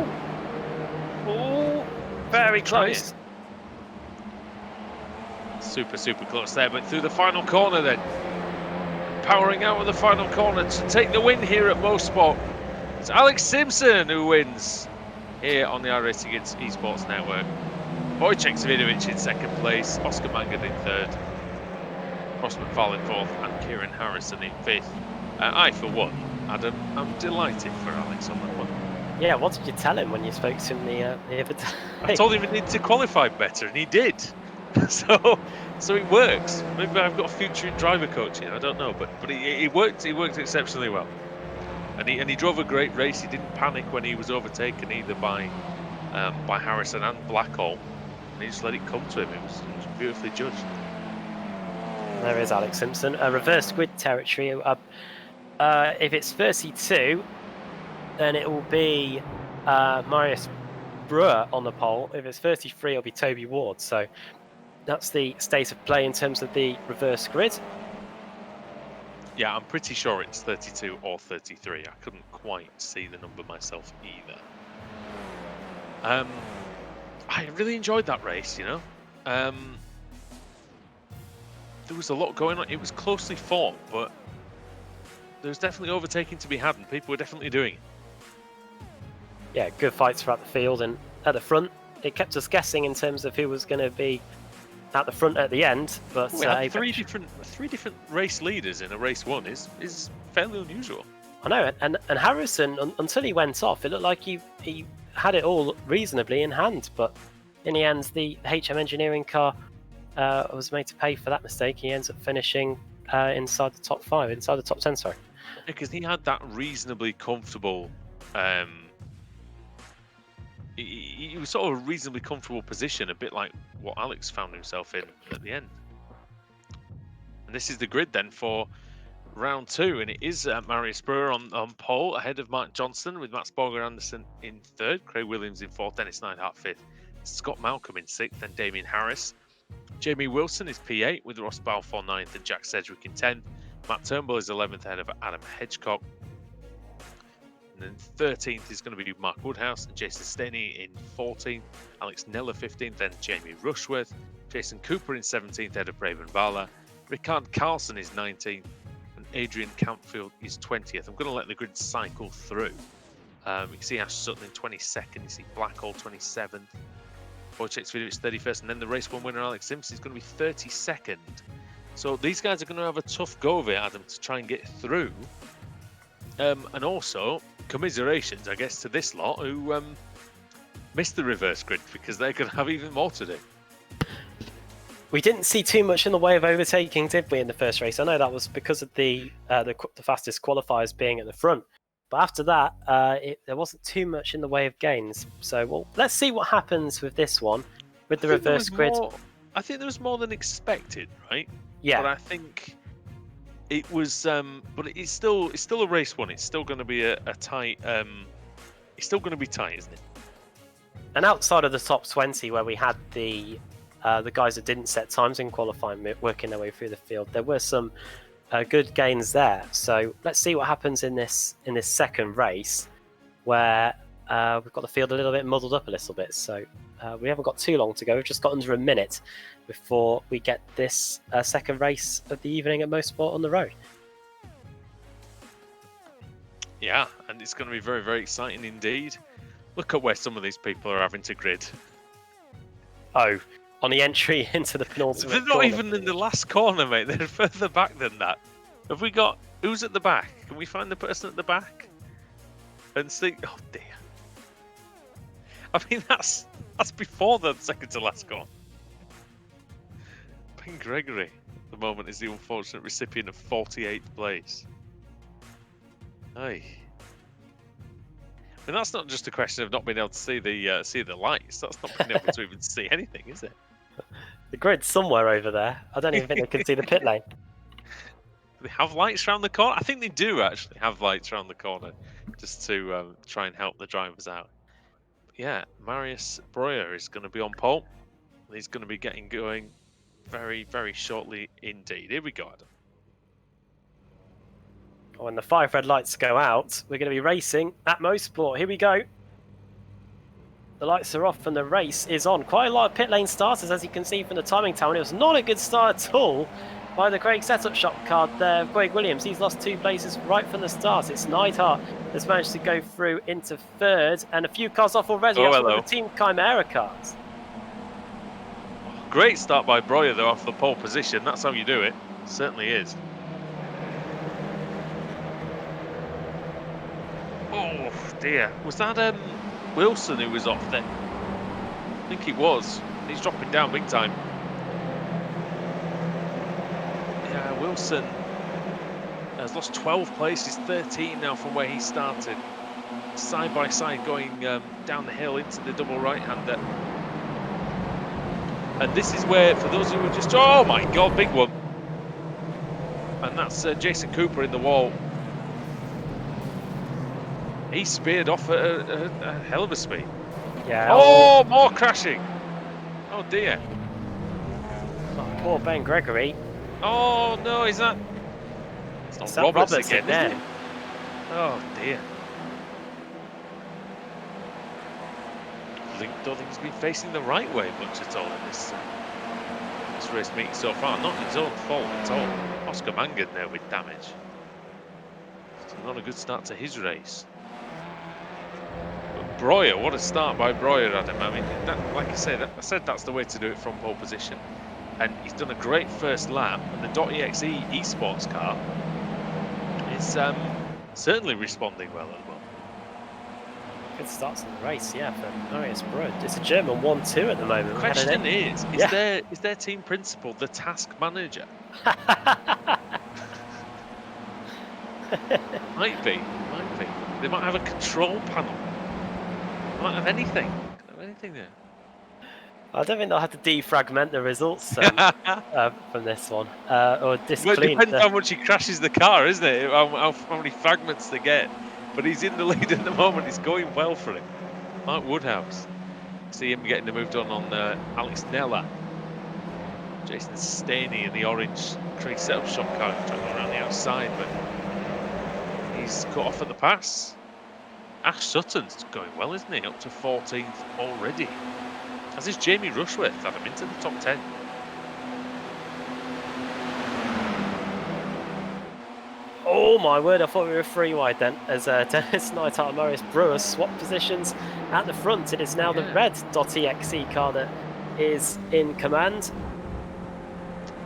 Ooh, very close. Super close there, but through the final corner then. Powering out of the final corner to take the win here at Mosport. It's Alex Simpson who wins here on the iRacing Esports Network. Wojciech Svidovic in 2nd place, Oscar Mangan in 3rd, Ross McFarlane 4th, and Kieran Harrison in 5th. I, for one, Adam, I'm delighted for Alex on that one. Yeah, what did you tell him when you spoke to him the other day? I told him he needed to qualify better, and he did. So it works. Maybe I've got a future in driver coaching. I don't know, but it worked. It worked exceptionally well, and he drove a great race. He didn't panic when he was overtaken either by Harrison and Blackhall. And he just let it come to him. It was beautifully judged. There is Alex Simpson. Reverse grid territory. If it's 32, then it will be Marius Brewer on the pole. If it's 33, it'll be Toby Ward. So that's the state of play in terms of the reverse grid. Yeah, I'm pretty sure it's 32 or 33. I couldn't quite see the number myself either. I really enjoyed that race, you know. there was a lot going on. It was closely fought, but there was definitely overtaking to be had, and people were definitely doing it. Yeah, good fights throughout the field, and at the front, it kept us guessing in terms of who was going to be at the front at the end. But We had three different race leaders in a race one is fairly unusual. I know, and Harrison, until he went off, it looked like he had it all reasonably in hand, but in the end, the HM engineering car was made to pay for that mistake. He ends up finishing inside the top 5, inside the top 10, sorry. Because he had that reasonably comfortable, he was sort of a reasonably comfortable position, a bit like what Alex found himself in at the end. And this is the grid then for round 2, and it is Marius Brewer on pole, ahead of Mark Johnston, with Mats Borger Anderson in 3rd, Craig Williams in 4th, Dennis Neidhart 5th, Scott Malcolm in 6th, then Damien Harris. Jamie Wilson is P8 with Ross Balfour 9th and Jack Sedgwick in 10th. Matt Turnbull is 11th ahead of Adam Hedgecock. And then 13th is going to be Mark Woodhouse and Jason Steney in 14th, Alex Neller 15th, then Jamie Rushworth, Jason Cooper in 17th ahead of Braben Bala, Ricard Carlson is 19th, and Adrian Campfield is 20th. I'm going to let the grid cycle through. You can see Ash Sutton in 22nd, you see Blackhall 27th, Wojciech Video is 31st, and then the race 1 winner Alex Simpson is going to be 32nd. So these guys are going to have a tough go of it, Adam, to try and get through. And also, commiserations, I guess, to this lot who missed the reverse grid, because they're going to have even more to do. We didn't see too much in the way of overtaking, did we, in the first race? I know that was because of the fastest qualifiers being at the front. But after that, there wasn't too much in the way of gains. So, well, let's see what happens with this one, with the reverse grid. I think there was more than expected, right? Yeah. But I think it was, but it's still a race one. It's still going to be a tight. It's still going to be tight, isn't it? And outside of the top 20, where we had the guys that didn't set times in qualifying working their way through the field, there were some good gains there. So let's see what happens in this second race, where we've got the field a little bit muddled up a little bit. So we haven't got too long to go. We've just got under a minute before we get this second race of the evening at Mosport on the road. Yeah, and it's going to be very, very exciting indeed. Look at where some of these people are having to grid. Oh, on the entry into the penultimate They're not corner. even in the last corner, mate. They're further back than that. Have we got... Who's at the back? Can we find the person at the back? And see... Oh, dear. I mean, that's before the second to last corner. Ben Gregory, at the moment, is the unfortunate recipient of 48th place. Aye. I mean, that's not just a question of not being able to see the lights. That's not being able to even see anything, is it? The grid's somewhere over there. I don't even think they can see the pit lane. Do they have lights around the corner? I think they do actually have lights around the corner, just to try and help the drivers out. But yeah, Marius Breuer is going to be on pole. He's going to be getting going very, very shortly indeed. Here we go, Adam. When the 5 red lights go out, we're going to be racing at Mosport. Here we go. The lights are off and the race is on. Quite a lot of pit lane starters, as you can see from the timing tower. It was not a good start at all by the Craig setup shop card there. Craig Williams, he's lost 2 places right from the start. It's Neidhart that's managed to go through into 3rd, and a few cars off already. Oh, That's hello. one of the Team Chimera cars. Great start by Breuer, though, off the pole position. That's how you do it. Certainly is. Oh, dear. Was that Wilson who was off then? I think he was. He's dropping down big time. Yeah, Wilson has lost 12 places, 13 now from where he started. Side by side going down the hill into the double right-hander. And this is where, for those who were just... Oh my God, big one. And that's Jason Cooper in the wall. He speared off at a hell of a speed. Yeah. Oh, more crashing. Oh dear. Poor Ben Gregory. Oh no, is that? It's not Roberts again, there. is it? Oh dear. I don't think he's been facing the right way much at all in this this race meeting so far. Not his own fault at all. Oscar Mangan there with damage. So not a good start to his race. But Breuer, what a start by Breuer, Adam. I mean, that, like I said that's the way to do it from pole position. And he's done a great first lap, and the .exe esports car is certainly responding well as well. Good start to the race, yeah, for Marius Breuer. It's a German 1-2 at the moment. The question is their team principal the task manager? Might be. They might have a control panel. They might have anything. There. I don't think they'll have to defragment the results from this one, or disclean. Well, it depends how much he crashes the car, isn't it? How many fragments they get. But he's in the lead at the moment. It's going well for him. Mark Woodhouse. See him getting the move done on Alex Nella. Jason Staney in the orange Craig setup shop car trying to go around the outside, but he's cut off at the pass. Ash Sutton's going well, isn't he? Up to 14th already. As is Jamie Rushworth, Adam, into the top 10. Oh my word, I thought we were 3 wide then, as Dennis Neidhart and Marius Breuer swap positions at the front. It is now the red .exe car that is in command.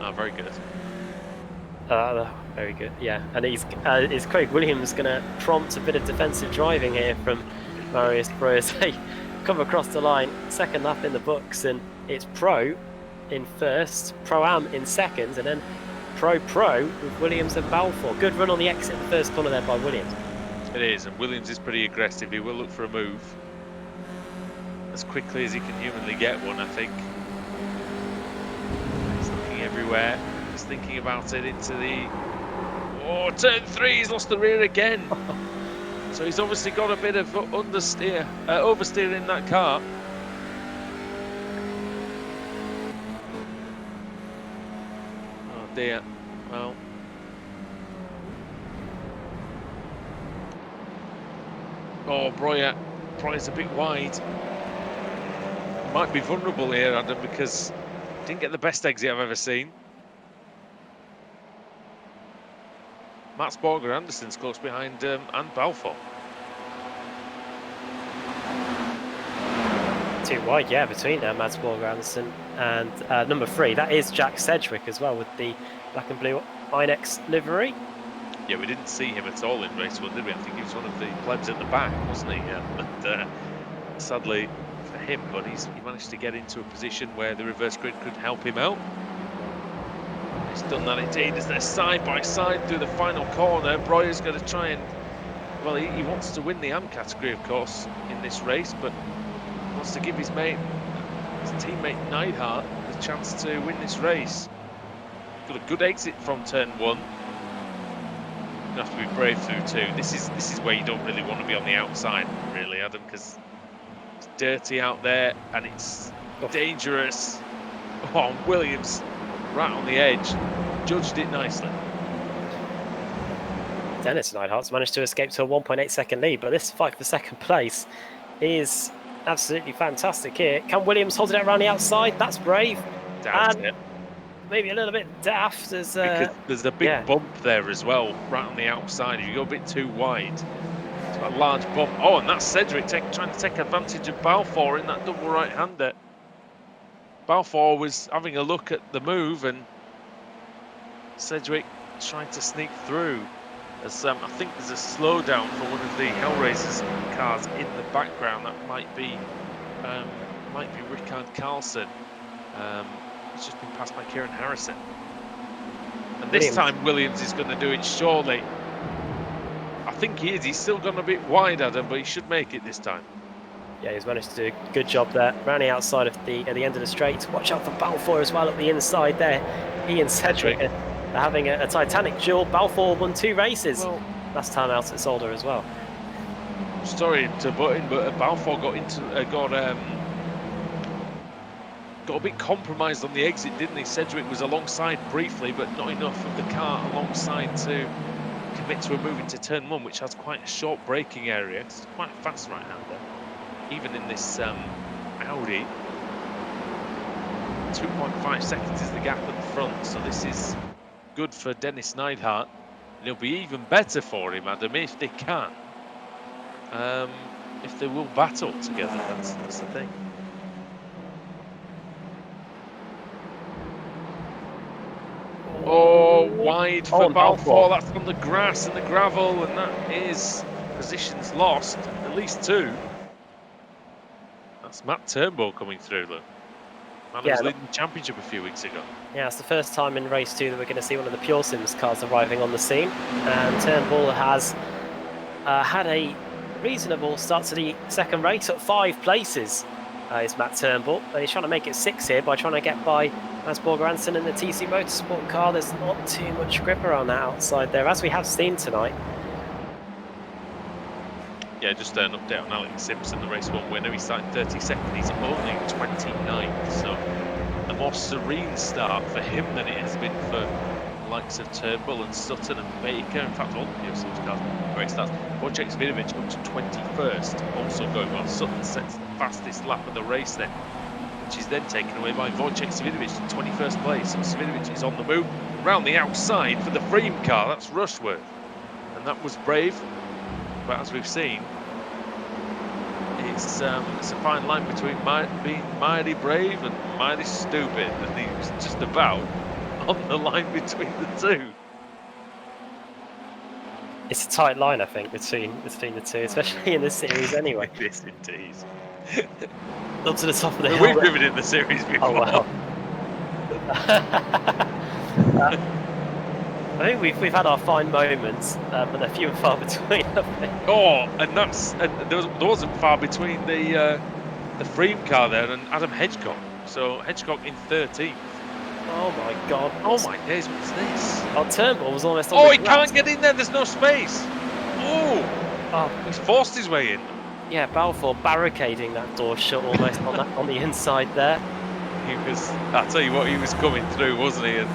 Oh, very good. Very good, yeah. And is Craig Williams going to prompt a bit of defensive driving here from Marius Breuer as they come across the line? Second lap in the books, and it's Pro in first, Pro-Am in second, and then Pro with Williams and Balfour. Good run on the exit, the first corner there by Williams. It is, and Williams is pretty aggressive. He will look for a move as quickly as he can humanly get one, I think. He's looking everywhere. He's thinking about it into the... Oh, turn 3, he's lost the rear again. So he's obviously got a bit of oversteer in that car. Oh dear, well. Oh, Breuer's a bit wide. Might be vulnerable here, Adam, because didn't get the best exit I've ever seen. Mats Borger Anderson's close behind and Balfour. Too wide, yeah, between Mats Borger Anderson and number 3. That is Jack Sedgwick as well, with the black and blue Inex livery. Yeah, we didn't see him at all in race 1, did we? I think he was one of the plebs at the back, wasn't he? And sadly for him, but he managed to get into a position where the reverse grid could help him out. He's done that indeed as they're side by side through the final corner. Breuer's going to try and, well, he wants to win the AM category, of course, in this race, but wants to give his teammate Neidhart the chance to win this race. Got a good exit from turn 1. You have to be brave through 2. This is where you don't really want to be on the outside, really, Adam, because it's dirty out there and it's dangerous. Oh, Williams right on the edge, judged it nicely. Dennis Neidhart's managed to escape to a 1.8 second lead, but this fight for second place is absolutely fantastic here. Can Williams hold it out around the outside? That's brave. Doubt it. Maybe a little bit daft as because there's a big bump there as well, right on the outside. If you go a bit too wide, it's got a large bump. Oh, and that's Cedric trying to take advantage of Balfour in that double right-hander. Balfour was having a look at the move, and Sedgwick trying to sneak through. As I think there's a slowdown for one of the Hellraisers cars in the background. That might be Rickard Carlson. It's just been passed by Kieran Harrison. And this time Williams is going to do it surely. I think he is. He's still gone a bit wide, Adam, but he should make it this time. Yeah, he's managed to do a good job there. Rounding outside of at the end of the straight. Watch out for Balfour as well at the inside there. He and Cedric are having a titanic duel. Balfour won 2 races last time out at Solder as well. Sorry to butt in, but Balfour got a bit compromised on the exit, didn't he? Cedric was alongside briefly, but not enough of the car alongside to commit to a move into turn 1, which has quite a short braking area. It's quite a fast right-hander, even in this Audi. 2.5 seconds is the gap at the front, so this is good for Dennis Neidhart. And it'll be even better for him, Adam, if they can. If they will battle together, that's the thing. Oh, wide for Balfour. That's on the grass and the gravel, and that is positions lost, at least 2. That's Matt Turnbull coming through, look. Man who was leading the championship a few weeks ago. Yeah, it's the first time in race 2 that we're going to see one of the Pure Sims cars arriving on the scene. And Turnbull has had a reasonable start to the second race at 5 places. Is Matt Turnbull. He's trying to make it 6 here by trying to get by Mosport Granson in the TC Motorsport car. There's not too much grip around that outside there, as we have seen tonight. Yeah, just an update on Alex Simpson, the race 1 winner. He started 32nd. He's only 29th, so a more serene start for him than it has been for the likes of Turnbull and Sutton and Baker. In fact, all the Pure Sims cars. Great starts. Wojciech Svidovic up to 21st, also going well. Sutton sets the fastest lap of the race then, which is then taken away by Wojciech Svidovic to 21st place. So Svidovic is on the move round the outside for the Freem car. That's Rushworth, and that was brave. But as we've seen, it's a fine line between being mighty brave and mighty stupid, and he was just about on the line between the 2. It's a tight line, I think, between the 2, especially in this series anyway. It is indeed. Up to the top of the hill. We've driven in the series before. Oh, wow. I think we've had our fine moments, but they're few and far between, I think. Oh, and there wasn't far between the Freem car there and Adam Hedgecock. So Hedgecock in 13th. Oh my God! Oh my days! What's this? Oh, Turnbull was almost on. Oh, he can't get in there. There's no space. Oh, he's forced his way in. Yeah, Balfour barricading that door shut almost on the inside there. He was. I tell you what, he was coming through, wasn't he? And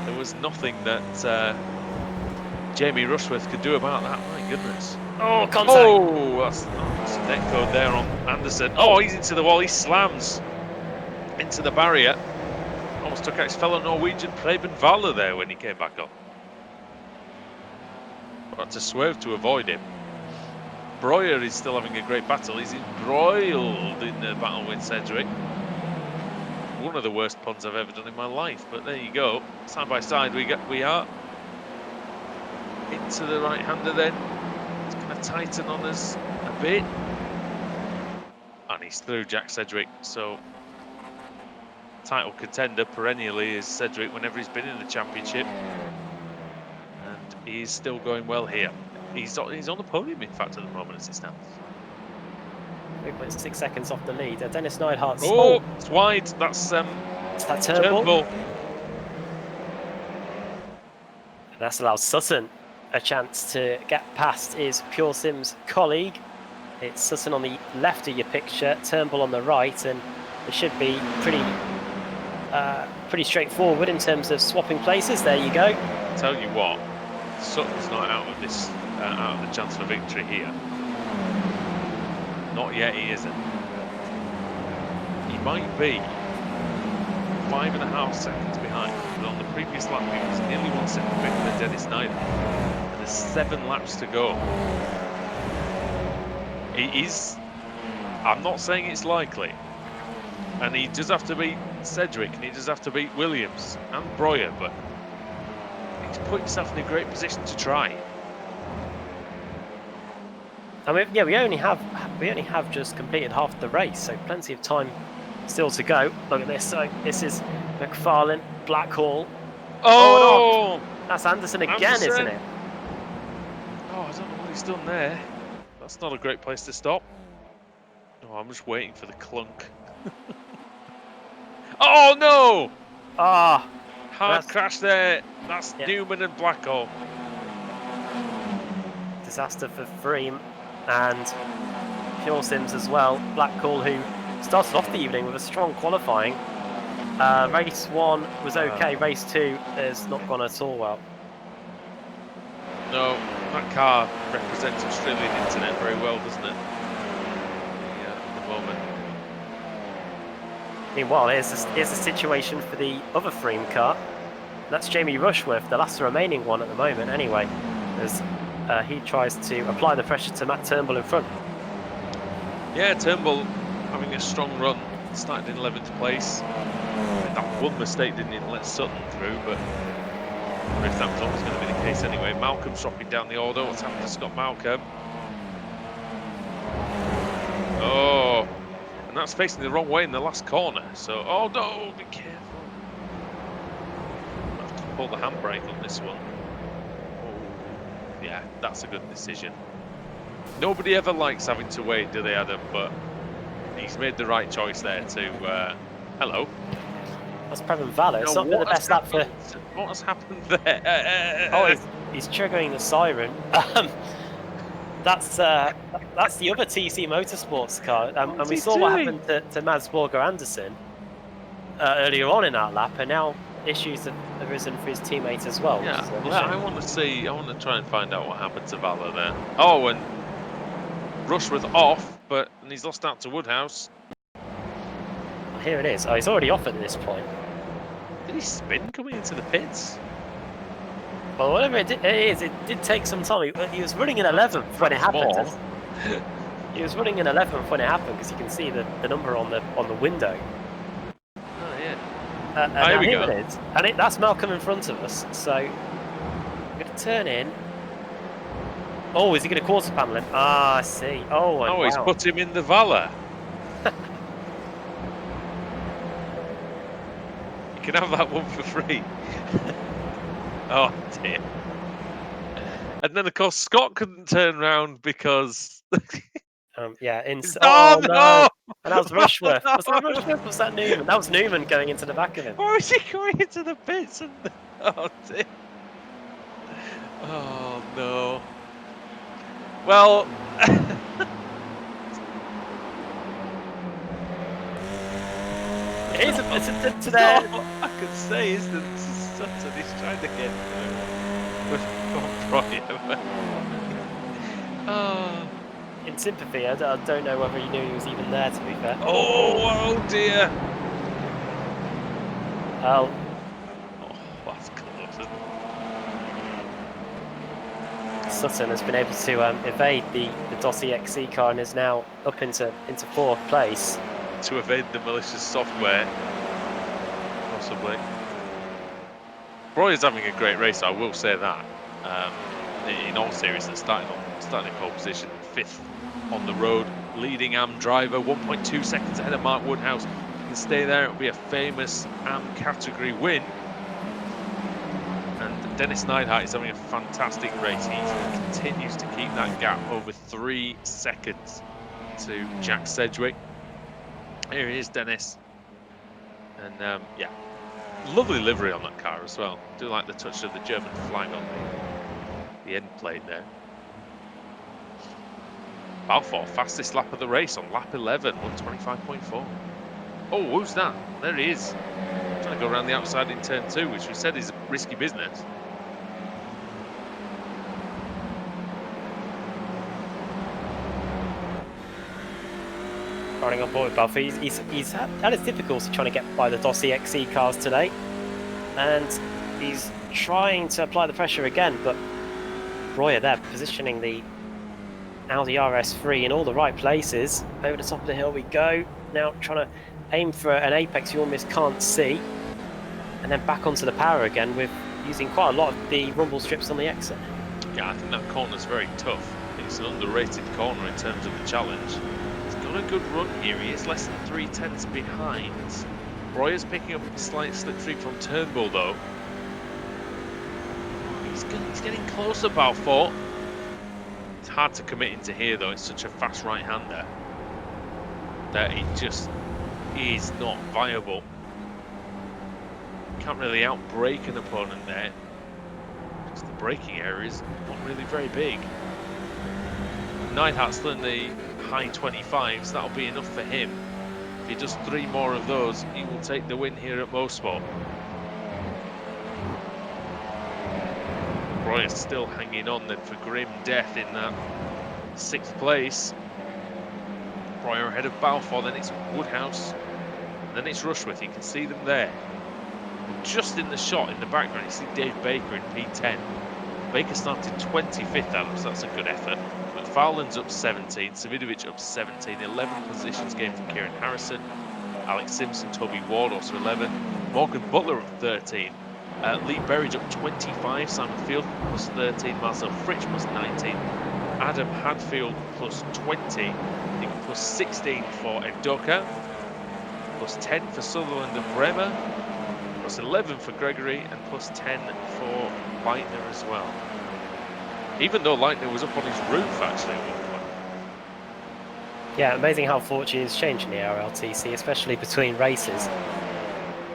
there was nothing that Jamie Rushworth could do about that. My goodness. Oh, contact! Oh, that's some net code there on Anderson. Oh, he's into the wall. He slams into the barrier. Almost took out his fellow Norwegian Preben Valle there when he came back up. But to swerve to avoid him. Breuer is still having a great battle. He's embroiled in the battle with Cedric. One of the worst puns I've ever done in my life, but there you go. Side by side we are. Into the right-hander then. It's going to tighten on us a bit. And he's through Jack Cedric, so title contender perennially is Cedric whenever he's been in the championship, and he's still going well here. He's on the podium, in fact, at the moment as it stands. 3.6 seconds off the lead. Dennis Neidhart. Oh, it's wide. That's that Turnbull. That's allowed Sutton a chance to get past his Pure Sims colleague. It's Sutton on the left of your picture, Turnbull on the right, and it should be pretty straightforward in terms of swapping places. There you go. Tell you what, Sutton's not out of this, out of the chance for victory here. Not yet, he isn't. He might be 5.5 seconds behind, but on the previous lap he was nearly 1 second quicker than Dennis Neidhart. And there's 7 laps to go. It is. I'm not saying it's likely. And he does have to beat Cedric, and he does have to beat Williams and Breuer, but he's put himself in a great position to try. I mean, yeah, we only have just completed half the race, so plenty of time still to go. Look at this. So this is McFarlane, Blackhall. Oh, that's Anderson again, isn't it? Oh, I don't know what he's done there. That's not a great place to stop. Oh, I'm just waiting for the clunk. Oh no! Ah, hard crash there. That's Newman and Blackhall. Disaster for Freem and Pure Sims as well. Blackhall, who started off the evening with a strong qualifying. Race 1 was okay. Race 2 has not gone at all well. No, that car represents Australian internet very well, doesn't it? Yeah, at the moment. Meanwhile, here's a situation for the other Freem car. That's Jamie Rushworth, the last remaining one at the moment anyway, as he tries to apply the pressure to Matt Turnbull in front. Yeah, Turnbull having a strong run, started in 11th place. That one mistake didn't let Sutton through, but I wonder if that was always going to be the case anyway. Malcolm's dropping down the order. What's happened to Scott Malcolm? Oh, and that's facing the wrong way in the last corner. So, oh no, be careful. I have to pull the handbrake on this one. Oh, yeah, that's a good decision. Nobody ever likes having to wait, do they, Adam? But he's made the right choice there to. Hello. That's Previn Valor. It's not been the best lap for. What has happened there? Oh, he's triggering the siren. That's the other TC Motorsports car, and we saw what happened to Mads Borger Anderson earlier on in that lap, and now issues have arisen for his teammate as well. Yeah, I want to try and find out what happened to Valor there. Oh, and Rushworth off, and he's lost out to Woodhouse. Here it is. Oh, he's already off at this point. Did he spin coming into the pits? Well, whatever it is, it did take some time. He was running in 11th when it happened. He was running in 11th when it happened because you can see the number on the window. Oh yeah. Here we go. It is. And that's Malcolm in front of us. So I'm going to turn in. Oh, is he going to quarter panel him? Ah, I see. Oh, wow. He's put him in the Valor. You can have that one for free. Oh dear. And then of course Scott couldn't turn around because yeah, oh no! And that was Rushworth. Was that Rushworth? Was that Newman? That was Newman going into the back of him. Why was he going into the pits? Oh dear. Oh no. Well it's to there. I could say is that Sutton is trying to get oh. In sympathy, I don't know whether he knew he was even there, to be fair. Oh dear. Oh, that's close. Sutton has been able to evade the DOS EXE car and is now up into 4th place. To evade the malicious software, possibly. Roy is having a great race, I will say that. In all seriousness, starting in pole position, 5th on the road, leading AM driver, 1.2 seconds ahead of Mark Woodhouse. If he can stay there, it'll be a famous AM category win. And Dennis Neidhart is having a fantastic race. He continues to keep that gap over 3 seconds to Jack Sedgwick. Here he is, Dennis. And yeah, lovely livery on that car as well. Do like the touch of the German flag on the end plate there. Balfour, fastest lap of the race on lap 11, 125.4. Oh, who's that? There he is. Trying to go around the outside in turn 2, which we said is risky business. Running on board with Balfour. He's had his difficulty trying to get by the DOS EXE cars today, and he's trying to apply the pressure again, but Royer there positioning the Audi RS3 in all the right places. Over the top of the hill we go. Now trying to aim for an apex you almost can't see, and then back onto the power again with using quite a lot of the rumble strips on the exit. Yeah, I think that corner's very tough. It's an underrated corner in terms of the challenge. He's got a good run here. He is less than 3/10 behind. Royer's picking up a slight slipstream from Turnbull though. He's getting closer, Balfour. It's hard to commit into here though. It's such a fast right-hander that it just is not viable. Can't really outbrake an opponent there. Just the braking area is not really very big. Neidhart's still in the high 25s. That'll be enough for him. If he does 3 more of those, he will take the win here at Mosport. Roy is still hanging on then for grim death in that 6th place. Royer ahead of Balfour, then it's Woodhouse. Then it's Rushworth. You can see them there. Just in the shot in the background, you see Dave Baker in P10. Baker started 25th, Adam, so that's a good effort. McFarlane's up 17, Savidovic up 17, 11 positions gained for Kieran Harrison, Alex Simpson, Toby Ward also 11, Morgan Butler up 13, Lee Berridge up 25, Simon Field plus 13, Marcel Fritsch plus 19, Adam Hadfield plus 20, I think plus 16 for Evdoka, plus 10 for Sutherland and Bremer, plus 11 for Gregory, and plus 10 for Leitner as well. Even though Leitner was up on his roof, actually. Yeah, amazing how fortunes change in the ARLTC, especially between races.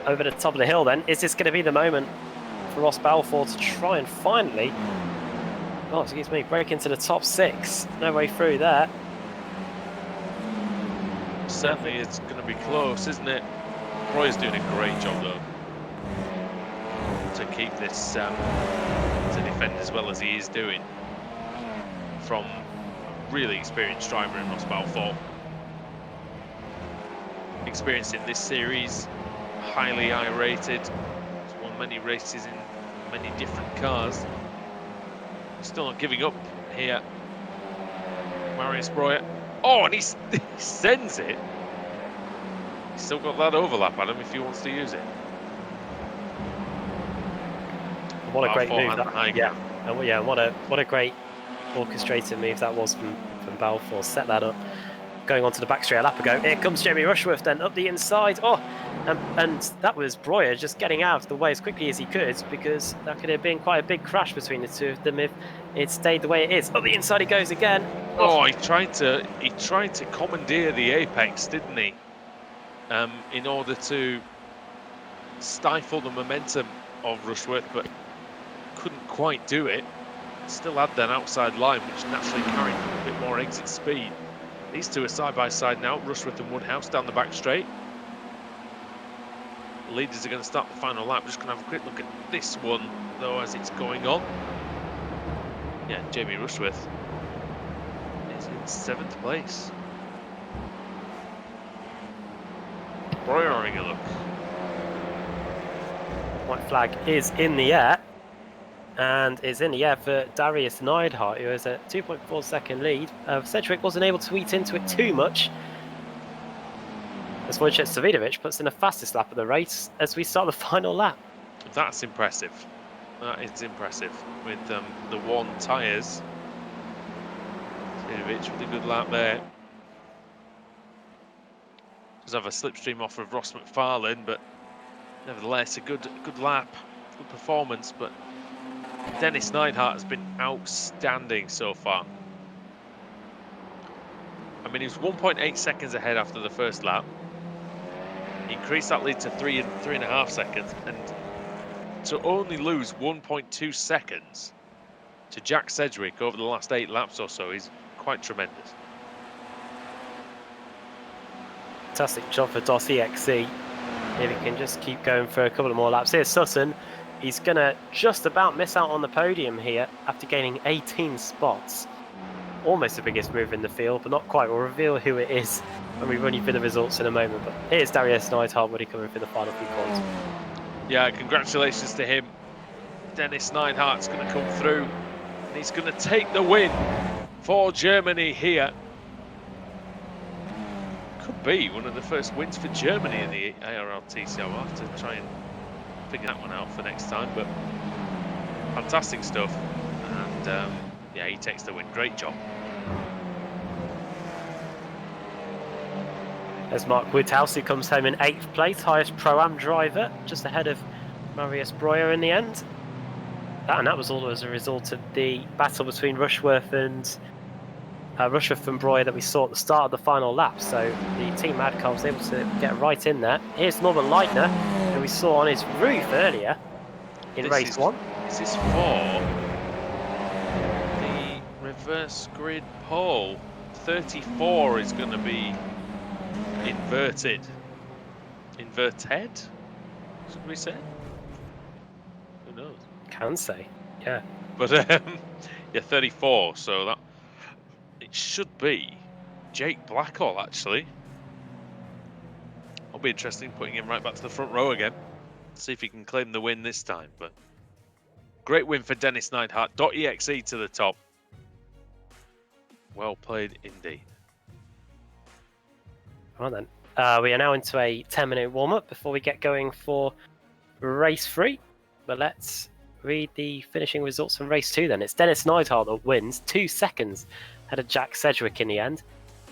Over the top of the hill then, is this going to be the moment for Ross Balfour to try and finally, oh excuse me, break into the top 6? No way through there. Certainly it's going to be close, isn't it? Roy's doing a great job though to keep this to defend as well as he is doing from a really experienced driver in Ross Balfour. Experienced in this series, highly iRated, he's won many races in many different cars. Still not giving up here. Marius Breuer. Oh, and he sends it. He's still got that overlap, Adam, if he wants to use it. What a great move that, yeah. And yeah, what a great orchestrated move that was from Balfour. Set that up. Going on to the back straight a lap ago. Here comes Jamie Rushworth then up the inside. Oh, and that was Breuer just getting out of the way as quickly as he could, because that could have been quite a big crash between the two of them if it stayed the way it is. Up the inside he goes again. Oh, he tried to commandeer the apex, didn't he? In order to stifle the momentum of Rushworth, but couldn't quite do it. Still had that outside line, which naturally carried a bit more exit speed. These two are side by side now, Rushworth and Woodhouse down the back straight. The leaders are going to start the final lap. Just going to have a quick look at this one, though, as it's going on. Yeah, Jamie Rushworth is in 7th place. Breuer having a look. White flag is in the air. And is in the air for Darius Neidhart, who has a 2.4 second lead. Sedgwick wasn't able to eat into it too much, as Wojciech Savidovic puts in the fastest lap of the race as we start the final lap. That's impressive. That is impressive. With the one tyres. Savidovic with a good lap there. Does have a slipstream off of Ross McFarlane, but nevertheless a good lap, good performance. But Dennis Neidhart has been outstanding so far. I mean, he was 1.8 seconds ahead after the first lap. He increased that lead to 3.5 seconds, and to only lose 1.2 seconds to Jack Sedgwick over the last 8 laps or so is quite tremendous. Fantastic job for DOS EXE. If he can just keep going for a couple of more laps. Here's Sutton. He's going to just about miss out on the podium here after gaining 18 spots. Almost the biggest mover in the field, but not quite. We'll reveal who it is when we run you through the results in a moment. But here's Darius Neidhart coming for the final few points. Yeah, congratulations to him. Dennis Neidhart's going to come through, and he's going to take the win for Germany here. Could be one of the first wins for Germany in the ARLTC. I'll have to try and figure that one out for next time, but fantastic stuff. And yeah, he takes the win. Great job. There's Mark Woodhouse, who comes home in 8th place, highest Pro-Am driver, just ahead of Marius Breuer in the end. And that was all as a result of the battle between Rushworth and Breuer that we saw at the start of the final lap. So the Team Madcar was able to get right in there. Here's Norman Leitner, who we saw on his roof earlier in race 1. This is for the reverse grid pole. 34 is going to be inverted. Inverted? Should we say? Who knows? Can say, yeah. But yeah, 34. So that it should be Jake Blackall actually. I It'll be interesting putting him right back to the front row again. See if he can claim the win this time. But great win for Dennis Neidhart. .exe to the top. Well played indeed. Right then. We are now into a 10-minute warm-up before we get going for race 3. But let's read the finishing results from race 2 then. It's Dennis Neidhart that wins, 2 seconds ahead of Jack Sedgwick in the end.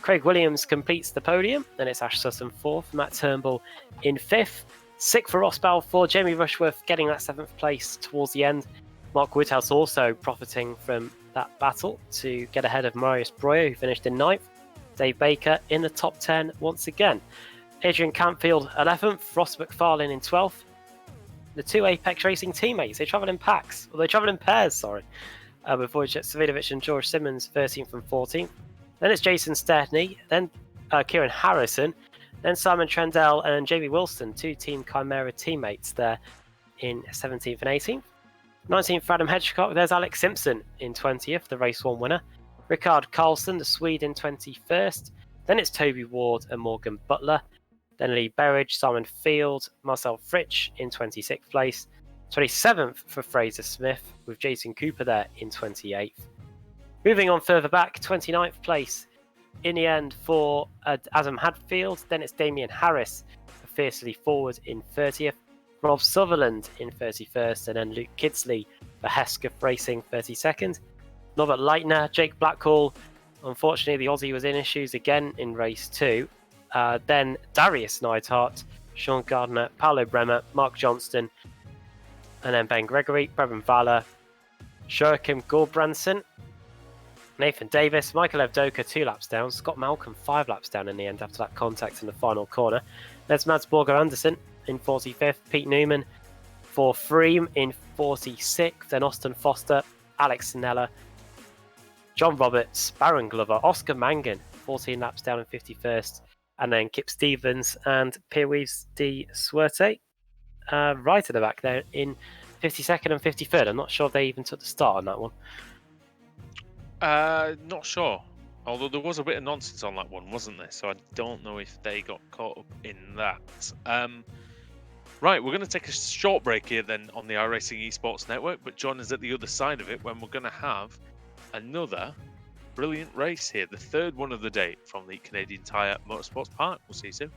Craig Williams completes the podium, then it's Ash Sutton 4th, Matt Turnbull in 5th. 6th for Ross Balfour, Jamie Rushworth getting that 7th place towards the end. Mark Woodhouse also profiting from that battle to get ahead of Marius Breuer, who finished in 9th. Dave Baker in the top 10 once again. Adrian Campfield 11th, Ross McFarlane in 12th. The 2 Apex Racing teammates, they travel in packs, or they travel in pairs, sorry. Before Savinovic and George Simmons 13th and 14th. Then it's Jason Sterney, then Kieran Harrison, then Simon Trendell and Jamie Wilson, 2 Team Chimera teammates there in 17th and 18th. 19th for Adam Hedgecock, there's Alex Simpson in 20th, the race 1 winner. Rickard Karlsson, the Swede, in 21st. Then it's Toby Ward and Morgan Butler. Then Lee Berridge, Simon Field, Marcel Fritsch in 26th place. 27th for Fraser Smith, with Jason Cooper there in 28th. Moving on further back, 29th place in the end for Adam Hadfield. Then it's Damien Harris, fiercely forward in 30th. Rob Sutherland in 31st, and then Luke Kidsley for Hesketh Racing 32nd. Norbert Leitner, Jake Blackhall. Unfortunately, the Aussie was in issues again in race 2. Then Darius Neidhart, Sean Gardner, Paolo Bremer, Mark Johnston, and then Ben Gregory, Brevin Valor, Joachim Gorbranson, Nathan Davis, Michael Evdoka 2 laps down, Scott Malcolm 5 laps down in the end after that contact in the final corner. There's Mads Borger Anderson in 45th, Pete Newman for Freem in 46th, then Austin Foster, Alex Sinella, John Roberts, Baron Glover, Oscar Mangan 14 laps down in 51st, and then Kip Stevens and Pierweaves de Suerte right at the back there in 52nd and 53rd. I'm not sure if they even took the start on that one. Not sure. Although there was a bit of nonsense on that one, wasn't there? So I don't know if they got caught up in that. Right, we're going to take a short break here then on the iRacing Esports Network, but join us at the other side of it when we're going to have another brilliant race here, the 3rd one of the day from the Canadian Tire Motorsports Park. We'll see you soon.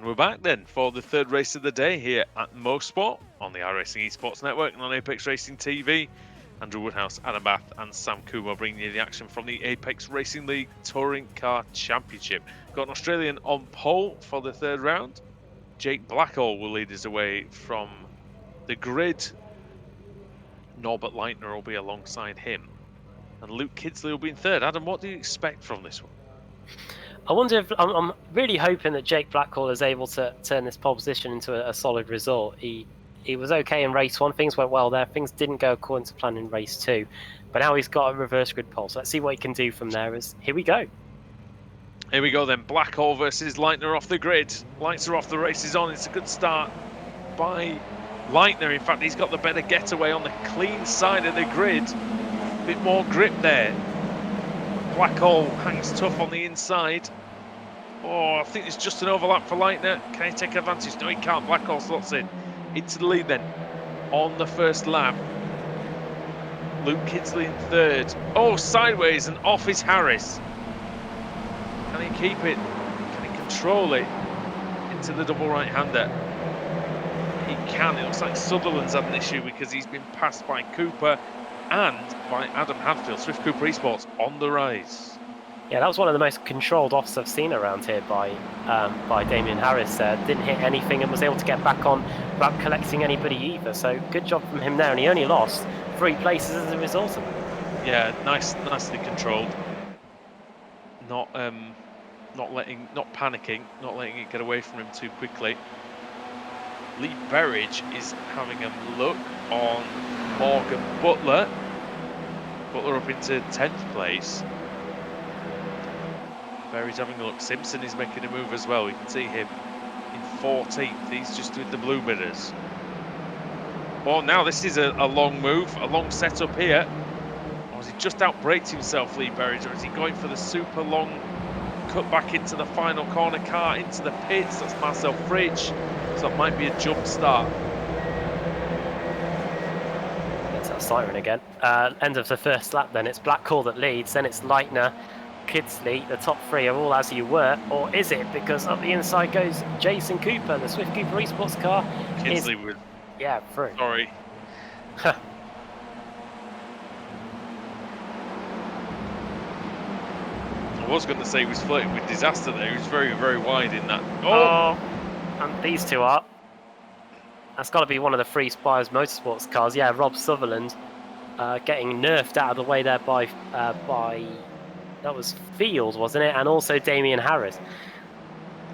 And we're back then for the third race of the day here at Mosport on the iRacing Esports Network and on Apex Racing TV. Andrew Woodhouse, Adam Bath and Sam Kumar bringing you the action from the Apex Racing League Touring Car Championship. Got an Australian on pole for the third round. Jake Blackall will lead us away from the grid. Norbert Leitner will be alongside him. And Luke Kidsley will be in third. Adam, what do you expect from this one? I wonder if I'm really hoping that Jake Blackall is able to turn this pole position into a solid result. He was okay in race 1. Things went well there. Things didn't go according to plan in race 2. But now he's got a reverse grid pole. So let's see what he can do from there. Here we go. Here we go then. Blackall versus Leitner off the grid. Lights are off, the race is on. It's a good start by Leitner. In fact, he's got the better getaway on the clean side of the grid. A bit more grip there. Blackall hangs tough on the inside. Oh, I think it's just an overlap for Leitner. Can he take advantage? No, he can't. Blackall slots in. Into the lead then. On the first lap. Luke Kidsley in third. Oh, sideways and off is Harris. Can he keep it? Can he control it? Into the double right-hander. He can. It looks like Sutherland's had an issue because he's been passed by Cooper and by Adam Hadfield. Swift Cooper Esports on the rise. Yeah, that was one of the most controlled offs I've seen around here by Damien Harris. Didn't hit anything and was able to get back on without collecting anybody either. So good job from him there, and he only lost 3 places as a result of it. Yeah, nicely controlled. Not panicking, not letting it get away from him too quickly. Lee Berridge is having a look on Morgan Butler. Butler up into 10th place. Berridge having a look. Simpson is making a move as well. You can see him in 14th. He's just with the blue mirrors. Well, now this is a long move, a long setup here. Or has he just outbraked himself, Lee Berridge, or is he going for the super long cut back into the final corner car, into the pits? That's Marcel Fridge. So that might be a jump start. That's that siren again. End of the first lap then. It's Blackall that leads, then it's Leitner, Kidsley. The top 3 are all as you were, or is it? Because up the inside goes Jason Cooper. The Swift Cooper Esports car Kidsley with... Yeah, through. Sorry. I was going to say he was flirting with disaster there. He was very, very wide in that. Oh, and these two are. That's got to be one of the Free Spires Motorsports cars. Yeah, Rob Sutherland getting nerfed out of the way there by that was Field, wasn't it? And also Damien Harris.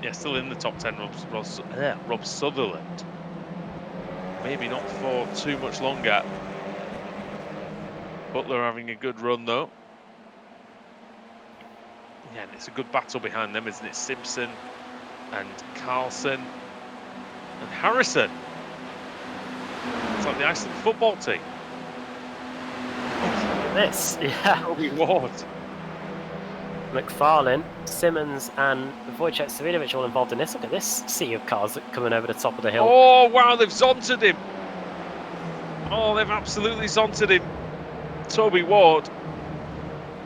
Yeah, still in the top 10, Rob Sutherland. Maybe not for too much longer. Butler having a good run though. Yeah, and it's a good battle behind them, isn't it? Simpson and Carlson and Harrison. It's like the Iceland football team. Look at this, yeah. Toby Ward. McFarlane, Simmons and Wojciech Savidovic all involved in this. Look at this sea of cars coming over the top of the hill. Oh, wow, they've zonted him. Oh, they've absolutely zonted him. Toby Ward.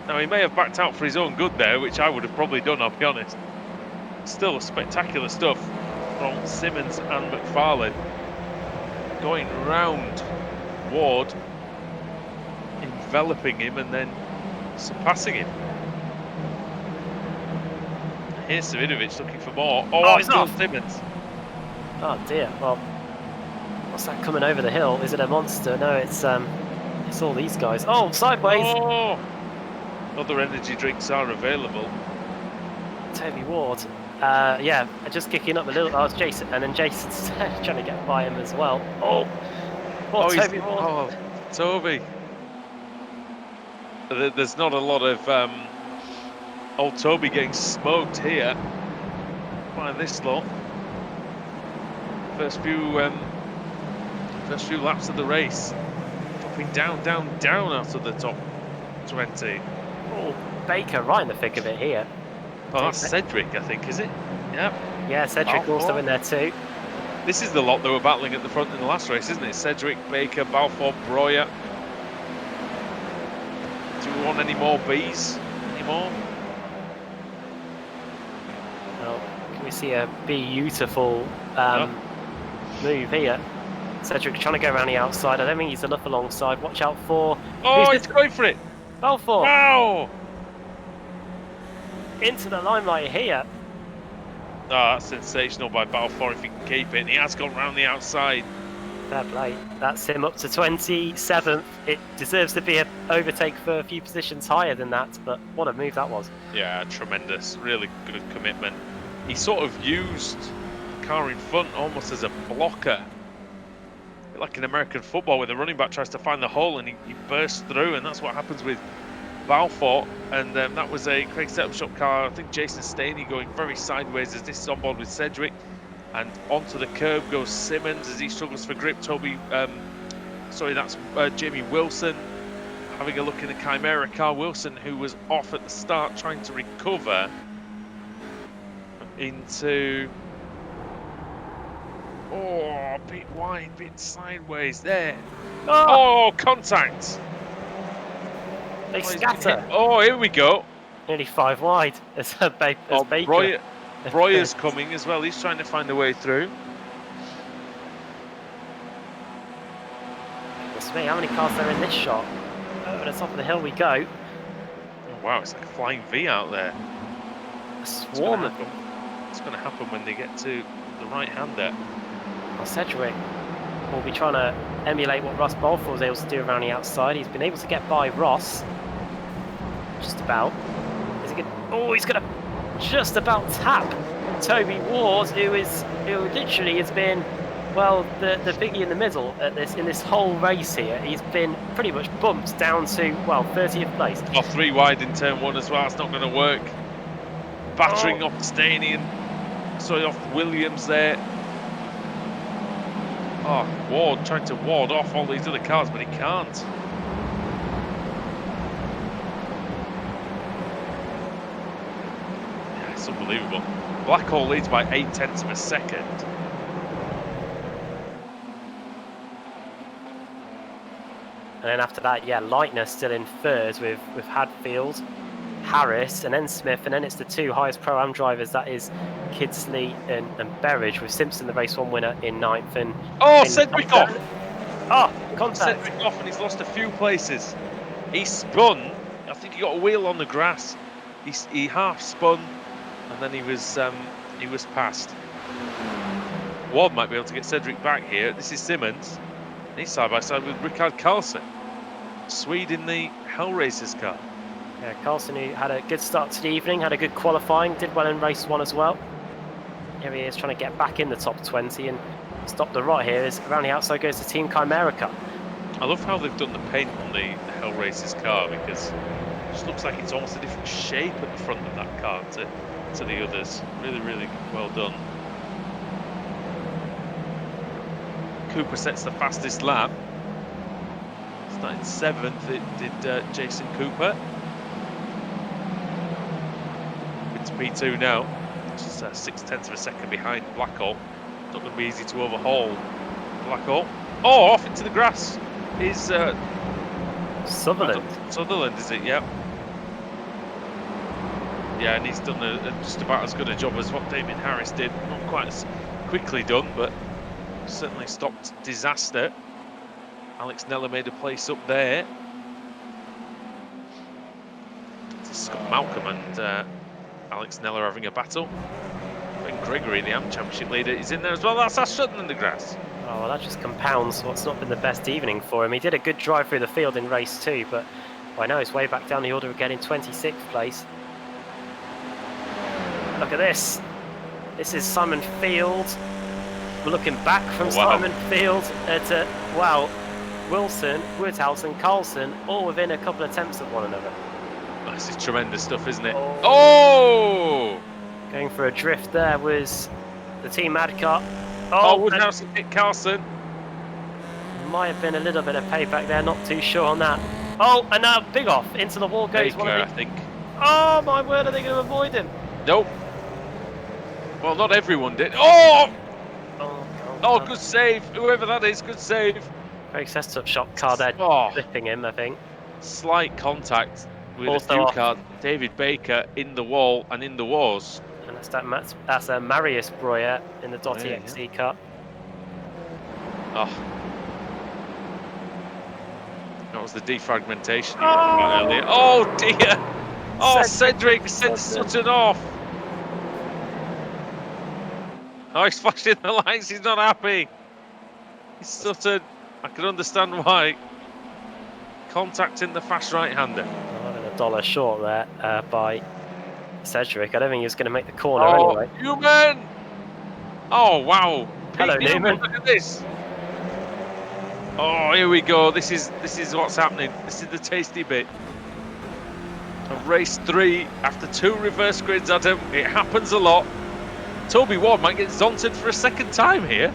Now, he may have backed out for his own good there, which I would have probably done, I'll be honest. Still spectacular stuff from Simmons and McFarlane. Going round Ward, enveloping him and then surpassing him. Here's Savidovic looking for more. Oh, it's not Simmons. Oh dear. Well, what's that coming over the hill? Is it a monster? No, it's all these guys. Oh, sideways. Oh, other energy drinks are available. Toby Ward. Yeah, just kicking up a little. Oh, it's Jason, and then Jason's trying to get by him as well. Oh, Toby Ward. Oh, Toby. There's not a lot of old Toby getting smoked here by this lot. First few laps of the race, dropping down out of the top 20. Oh, Baker right in the thick of it here. Oh, that's Cedric, I think, is it? Yep. Yeah, Cedric also in there too. This is the lot that were battling at the front in the last race, isn't it? Cedric, Baker, Balfour, Breuer. Do we want any more Bs? Any more? Well, can we we see a beautiful move here. Cedric trying to go around the outside. I don't think he's enough alongside. Watch out for... Oh, he's going for it. Balfour. Wow. Into the limelight here. Oh, that's sensational by Balfour if he can keep it. And he has gone round the outside. Fair play. That's him up to 27th. It deserves to be an overtake for a few positions higher than that, but what a move that was. Yeah, tremendous. Really good commitment. He sort of used the car in front almost as a blocker. Like in American football where the running back tries to find the hole and he bursts through, and that's what happens with Balfour. And that was a Craig Setup Shop car. I think Jason Staney going very sideways as this is on board with Cedric. And onto the curb goes Simmons as he struggles for grip. That's Jamie Wilson having a look in the Chimera car. Wilson, who was off at the start, trying to recover into... Oh, a bit wide, bit sideways there. Oh, contact! They scatter. Oh, here we go. Nearly 5 wide as Baker. Breuer's coming as well. He's trying to find a way through. That's me. How many cars are in this shot? Over the top of the hill we go. Oh, wow, it's like a flying V out there. A swarm of them. It's going to happen when they get to the right hand there. Well, Cedric will be trying to emulate what Ross Balfour was able to do around the outside. He's been able to get by Ross. Just about. Is he gonna... Oh, he's going to just about tap Toby Ward, who literally has been, well, the biggie in the middle in this whole race here. He's been pretty much bumped down to, well, 30th place. Off 3 wide in turn 1 as well. It's not going to work. Battering off Staney and off Williams there. Oh, Ward trying to ward off all these other cars, but he can't. Yeah, it's unbelievable. Blackhall leads by 0.8 of a second. And then after that, yeah, Leitner still in third with Hadfield, Harris, and then Smith, and then it's the 2 highest Pro-Am drivers, that is Kidsley and Berridge, with Simpson the race 1 winner in 9th. And Cedric off! Oh, contact! Cedric off, and he's lost a few places. He spun, I think he got a wheel on the grass. He half spun, and then he was passed. Ward might be able to get Cedric back here. This is Simmons. He's side by side with Rickard Karlsson, Swede in the Hellraisers car. Yeah, Karlsson, who had a good start to the evening, had a good qualifying, did well in race 1 as well. Here he is trying to get back in the top 20 and stop the rot here. As around the outside goes the Team Chimera car. I love how they've done the paint on the Hellraisers car, because it just looks like it's almost a different shape at the front of that car to the others. Really, really well done. Cooper sets the fastest lap. Starting 7th, it did Jason Cooper. It's P2 now, just 0.6 of a second behind Blackhall. Not going to be easy to overhaul Blackhall. Oh, off into the grass is Sutherland. Sutherland, is it? Yep. Yeah, and he's done just about as good a job as what Damien Harris did. Not quite as quickly done, but certainly stopped disaster. Alex Neller made a place up there. It's Scott Malcolm and Alex Neller having a battle. Ben Gregory, the AM Championship leader, is in there as well. That's Ash Sutton in the grass. Oh, well, that just compounds what's not been the best evening for him. He did a good drive through the field in race 2, but I know it's way back down the order again in 26th place. Look at this. This is Simon Field. We're looking back from Simon Field at, wow, Wilson, Woodhouse and Karlsson, all within a couple of tenths of one another. This is tremendous stuff, isn't it? Oh! Going for a drift there was the Team Madcar. Oh, Woodhouse hit Karlsson. Might have been a little bit of payback there, not too sure on that. Oh, and now big off into the wall goes one of the... I think. Oh my word, are they going to avoid him? Nope. Well, not everyone did. Oh! Oh, good save. Whoever that is, good save. Very setup shot car there, flipping him, I think. Slight contact with also a new car, David Baker, in the wall and in the wars. And that's Marius Breuer in the Yeah, .exe car. Oh. That was the defragmentation you were on about earlier. Oh dear! Oh, Cedric sent Sutton off. Oh, he's flashing the lights. He's not happy. He's Sutton. I can understand why. Contacting the fast right-hander. $1 short there by Cedric. I don't think he was going to make the corner Oh, anyway. Newman! Oh, wow. Hello, Pete Newman. Look at this. Oh, here we go. This is what's happening. This is the tasty bit. Of race 3 after 2 reverse grids, Adam. It happens a lot. Toby Ward might get zonted for a second time here.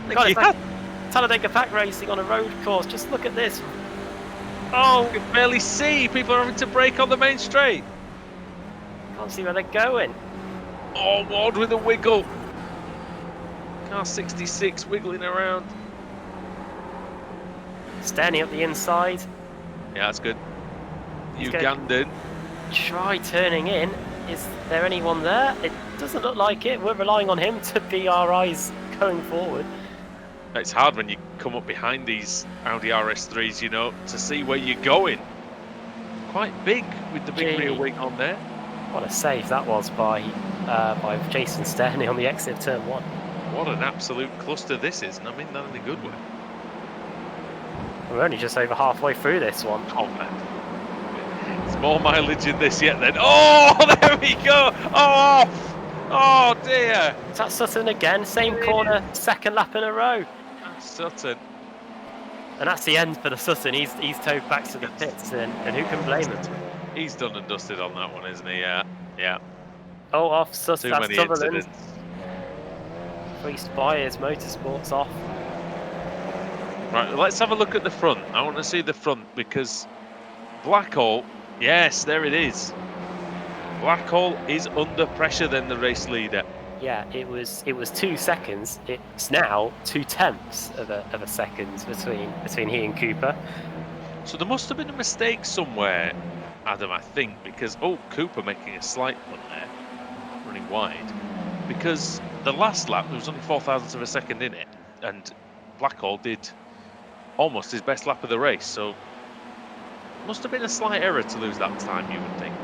God, it's like Talladega Pack racing on a road course. Just look at this. Oh, you can barely see. People are having to brake on the main straight. Can't see where they're going. Oh, Ward with a wiggle. Car 66 wiggling around. Standing up the inside. Yeah, that's good. Ugandan. Try turning in. Is there anyone there? It doesn't look like it. We're relying on him to be our eyes going forward. It's hard when you come up behind these Audi RS3s, you know, to see where you're going. Quite big with the big rear wing on there. What a save that was by Jason Sterney on the exit of turn 1. What an absolute cluster this is, and I mean that in a good way. We're only just over halfway through this one. Oh man. There's more mileage in this yet then. Oh, there we go! Oh, off! Oh dear! Is that Sutton again? Same corner, second lap in a row. Sutton. And that's the end for the Sutton. He's towed back to the pits, and who can blame him? He's done and dusted on that one, isn't he? Yeah. Yeah. Oh, off Sutton. Too many incidents. Free Spires Motorsports off. Right, let's have a look at the front. I want to see the front because Blackhall, yes, there it is. Blackhall is under pressure than the race leader. Yeah, it was 2 seconds. It's now 2/10 of a second between he and Cooper. So there must have been a mistake somewhere, Adam, I think, because Cooper making a slight one there, running wide, because the last lap there was only 0.004 of a second in it, and Blackhall did almost his best lap of the race. So must have been a slight error to lose that time, you would think.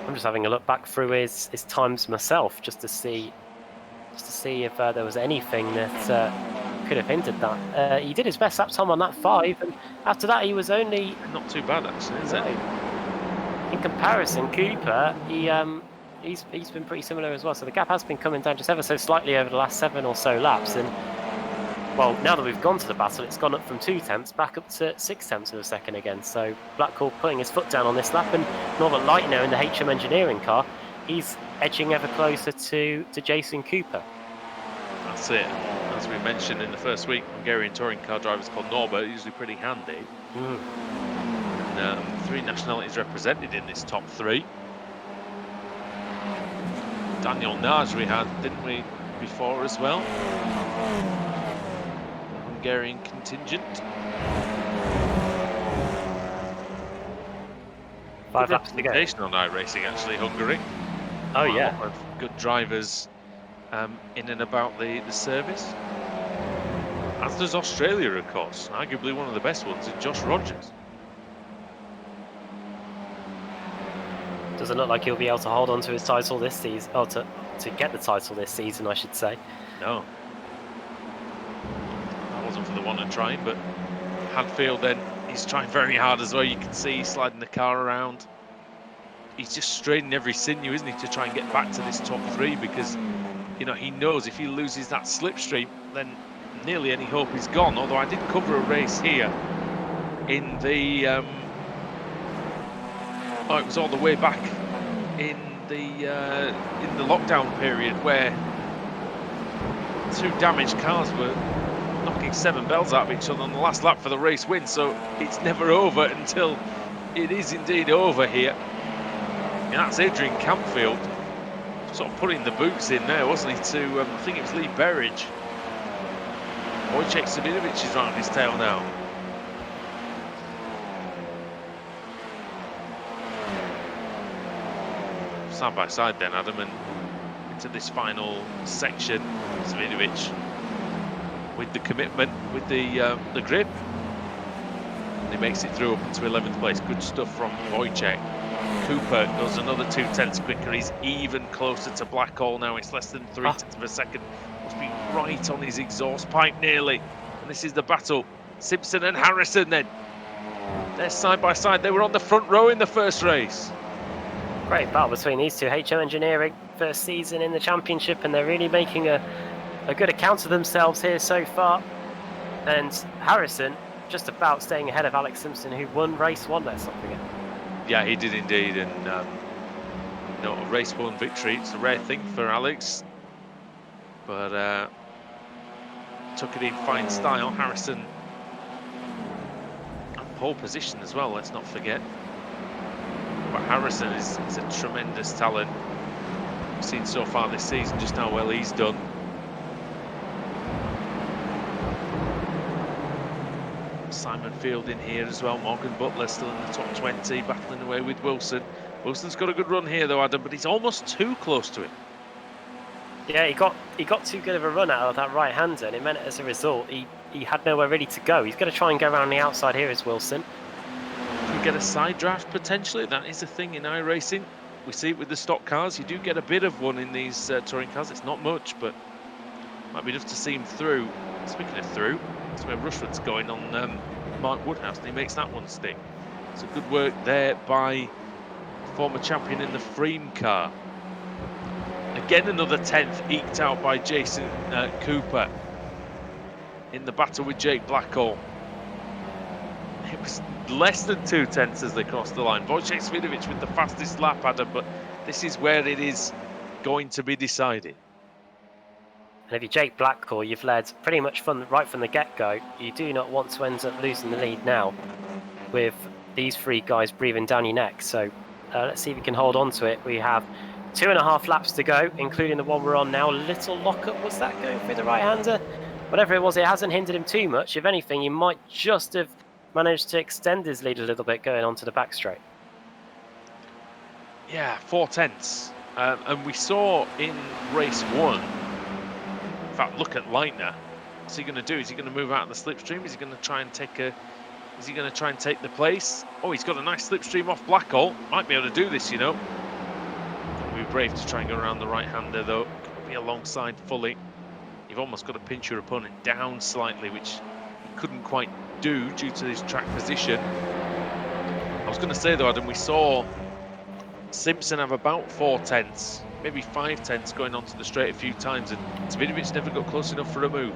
I'm just having a look back through his times myself, just to see if there was anything that could have hindered that. He did his best lap time on that 5, and after that he was only not too bad actually, is it? In comparison, Cooper, he's been pretty similar as well. So the gap has been coming down just ever so slightly over the last 7 or so laps, and well, now that we've gone to the battle, it's gone up from 2/10 back up to 0.6 of a second again. So Blackhall putting his foot down on this lap, and Northern Light now in the HM Engineering car, he's edging ever closer to Jason Cooper. That's it. As we mentioned in the first week, Hungarian touring car drivers called Norbert, usually pretty handy. And 3 nationalities represented in this top 3. Daniel Naj we had, didn't we, before as well? Hungarian contingent. 5 laps to go. Representation on iRacing, actually, Hungary. Oh yeah, a lot of good drivers in and about the service. As does Australia, of course. Arguably one of the best ones is Josh Rogers. Doesn't look like he'll be able to hold on to his title this season. Oh, to get the title this season, I should say. No. That wasn't for the one and trying, but Hadfield then, he's trying very hard as well. You can see he's sliding the car around. He's just straining every sinew, isn't he, to try and get back to this top 3, because, you know, he knows if he loses that slipstream, then nearly any hope is gone. Although I did cover a race here in the it was all the way back in the lockdown period, where 2 damaged cars were knocking 7 bells out of each other on the last lap for the race win. So it's never over until it is indeed over here. And that's Adrian Campfield sort of putting the boots in there, wasn't he, to I think it was Lee Berridge. Wojciech Sabinovic is round his tail now. side by side then, Adam, and into this final section. Svidovic with the commitment, with the grip. And he makes it through up into 11th place. Good stuff from Wojciech. Cooper does another 2/10 quicker. He's even closer to Blackhall now. It's less than 3/10 of a second. Must be right on his exhaust pipe nearly. And this is the battle. Simpson and Harrison then. They're side by side. They were on the front row in the first race. Great battle between these two. HO Engineering, first season in the championship, and they're really making a good account of themselves here so far. And Harrison just about staying ahead of Alex Simpson, who won race 1, let's not forget. Yeah, he did indeed. And you know, a race 1 victory, it's a rare thing for Alex. But took it in fine style. Harrison and pole position as well, let's not forget. But Harrison is a tremendous talent. We've seen so far this season just how well he's done. Simon Field in here as well. Morgan Butler still in the top 20, battling away with Wilson. Wilson's got a good run here though, Adam, but he's almost too close to him. Yeah, he got too good of a run out of that right-hander, and it meant as a result he had nowhere really to go. He's going to try and go around the outside here as Wilson. Could get a side draft potentially. That is a thing in iRacing. We see it with the stock cars. You do get a bit of one in these touring cars. It's not much, but might be enough to see him through. Speaking of through, that's where Rushford's going on Mark Woodhouse, and he makes that one stick. So good work there by former champion in the Freem car. Again, another 10th eked out by Jason Cooper in the battle with Jake Blackhall. It was less than 2/10 as they crossed the line. Wojciech Svidovic with the fastest lap, Adam, but this is where it is going to be decided. And if you're Jake Blackhall, you've led pretty much right from the get-go. You do not want to end up losing the lead now with these 3 guys breathing down your neck. So let's see if we can hold on to it. We have 2.5 laps to go, including the one we're on now. Little lockup, was that going through the right-hander? Whatever it was, it hasn't hindered him too much. If anything, he might just have managed to extend his lead a little bit going onto the back straight. Yeah, 4/10. And we saw in race 1, in fact, look at Leitner. What's he going to do? Is he going to move out of the slipstream? Is he going to try and take the place? Oh, he's got a nice slipstream off Blackhall. Might be able to do this, you know. Got to be brave to try and go around the right-hander, though. Got to be alongside fully. You've almost got to pinch your opponent down slightly, which he couldn't quite do due to his track position. I was going to say, though, Adam, we saw Simpson have about 4/10, maybe 5/10 going onto the straight a few times, and Svidovic never got close enough for a move.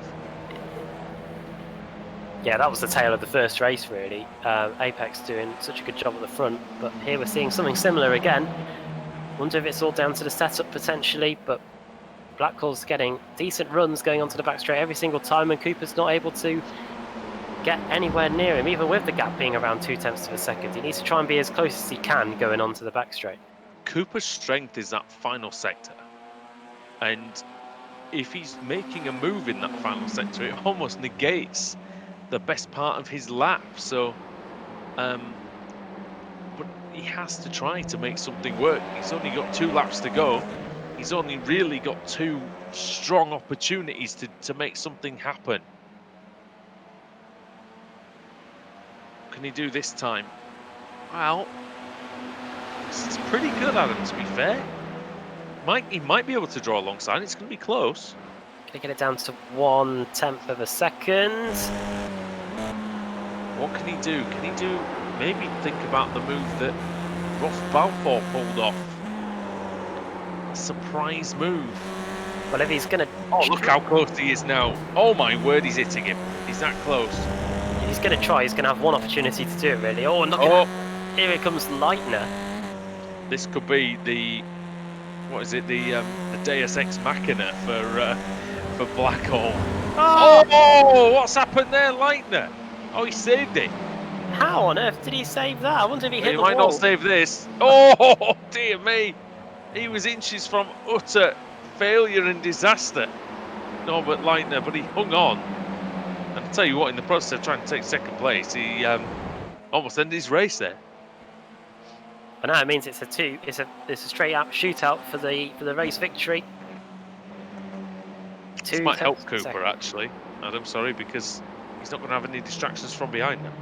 Yeah, that was the tale of the first race, really. Apex doing such a good job at the front, but here we're seeing something similar again. Wonder if it's all down to the setup potentially, but Blackhall's getting decent runs going onto the back straight every single time, and Cooper's not able to get anywhere near him, even with the gap being around 0.2 of a second. He needs to try and be as close as he can going onto the back straight. Cooper's strength is that final sector, and if he's making a move in that final sector, it almost negates the best part of his lap. So but he has to try to make something work. He's only got 2 laps to go. He's only really got 2 strong opportunities to make something happen. What can he do this time? Well, it's pretty good, Adam, to be fair. He might be able to draw alongside. It's going to be close. Gonna get it down to 1/10 of a second. What can he do? Can he do maybe think about the move that Rolf Balfour pulled off? A surprise move. Well, if he's gonna... Oh, look how close he is now. Oh my word, he's hitting him. He's that close. If he's gonna try, he's gonna have one opportunity to do it, really. Oh, and look at that. Here it comes Leitner. This could be the... What is it? The Deus Ex Machina for Blackhall. Oh, what's happened there, Leitner? Oh, he saved it. How on earth did he save that? I wonder if he hit the wall. He might not save this. Oh, dear me. He was inches from utter failure and disaster. Norbert Leitner, but he hung on. And I'll tell you what, in the process of trying to take second place, he almost ended his race there. And now it means it's a straight out shootout for the race victory. This might help Cooper, actually, Adam, sorry, because he's not going to have any distractions from behind now.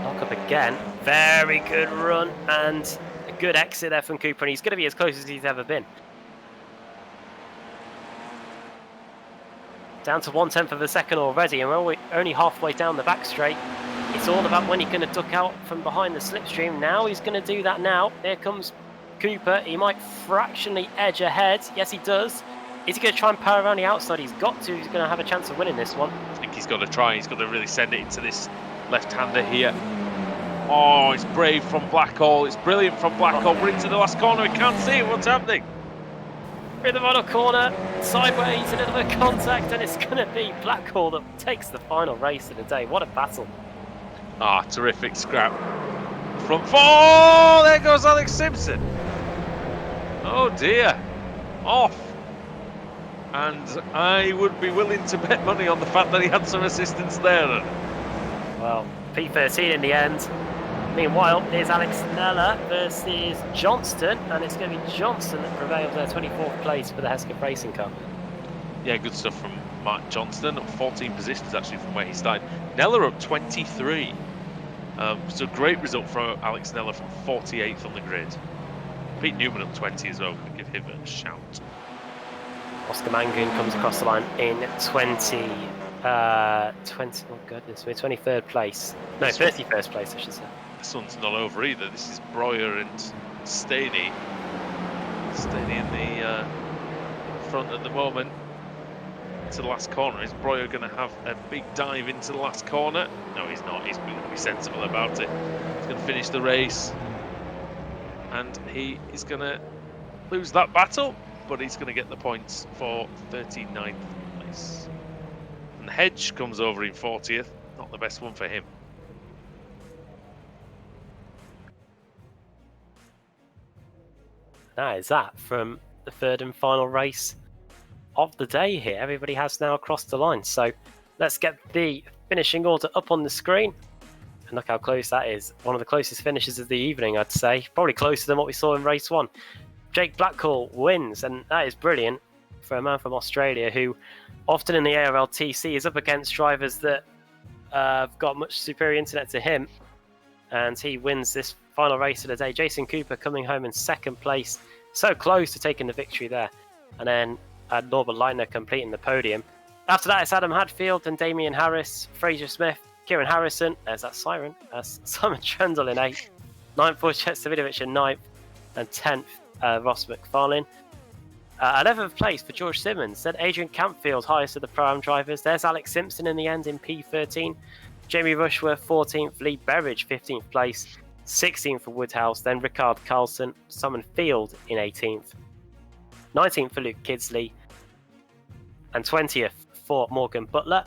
Lock up again. Very good run and a good exit there from Cooper, and he's going to be as close as he's ever been. Down to 1/10 of a second already, and we're only halfway down the back straight. It's all about when he's going to duck out from behind the slipstream. Now he's going to do that now. Here comes Cooper. He might fractionally edge ahead. Yes, he does. Is he going to try and power around the outside? He's got to. He's going to have a chance of winning this one. I think he's got to try. He's got to really send it into this left-hander here. Oh, it's brave from Blackhall. It's brilliant from Blackhall. We're into the last corner. We can't see it. What's happening? We're in the final corner. Sideways, a little bit of contact, and it's going to be Blackhall that takes the final race of the day. What a battle. Ah, terrific scrap. Front four! There goes Alex Simpson. Oh dear. Off. And I would be willing to bet money on the fact that he had some assistance there. Well, P13 in the end. Meanwhile, here's Alex Nella versus Johnston, and it's going to be Johnston that prevails there, 24th place for the Hesketh racing car. Yeah, good stuff from Mark Johnston, up 14 positions actually from where he started. Nella up 23. So great result from Alex Nella from 48th on the grid. Pete Newman up 20 as well, could give him a shout. Oscar Mangan comes across the line in 20. Oh goodness, we're 23rd place. No, 31st place, I should say. This one's not over either. This is Breuer and Staney. Staney in the front at the moment. To the last corner. Is Breuer going to have a big dive into the last corner? No, he's not. He's going to be sensible about it. He's going to finish the race. And he is going to lose that battle, but he's going to get the points for 39th place. And Hedge comes over in 40th. Not the best one for him. That is that from the third and final race of the day here. Everybody has now crossed the line. So let's get the finishing order up on the screen. And look how close that is. One of the closest finishes of the evening, I'd say. Probably closer than what we saw in race one. Jake Blackhall wins, and that is brilliant for a man from Australia who often in the ARLTC is up against drivers that have got much superior internet to him. And he wins this final race of the day. Jason Cooper coming home in second place. So close to taking the victory there. And then Norbert Leitner completing the podium. After that, it's Adam Hadfield and Damien Harris, Fraser Smith, Kieran Harrison, there's that siren, Simon Trendle in 8th, 9th Wojciech Savidovic in 9th, and 10th Ross McFarlane. 11th place for George Simmons, then Adrian Campfield, highest of the Pro-Am drivers. There's Alex Simpson in the end in P13, Jamie Rushworth 14th, Lee Berridge 15th place, 16th for Woodhouse, then Rickard Carlson, Simon Field in 18th, 19th for Luke Kidsley, and 20th for Morgan Butler,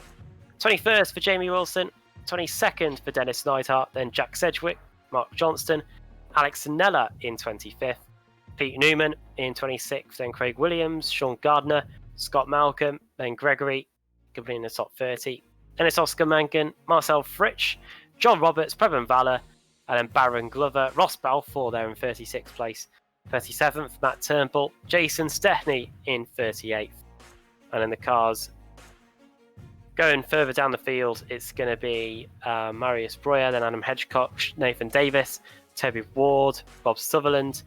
21st for Jamie Wilson, 22nd for Dennis Neidhart, then Jack Sedgwick, Mark Johnston, Alex Nella in 25th, Pete Newman in 26th, then Craig Williams, Sean Gardner, Scott Malcolm, then Gregory, completing the top 30. Then it's Oscar Mangan, Marcel Fritsch, John Roberts, Preben Valor, and then Baron Glover, Ross Balfour there in 36th place, 37th, Matt Turnbull, Jason Stechny in 38th. And in the cars, going further down the field, it's going to be Marius Breuer, then Adam Hedgecock, Nathan Davis, Toby Ward, Bob Sutherland,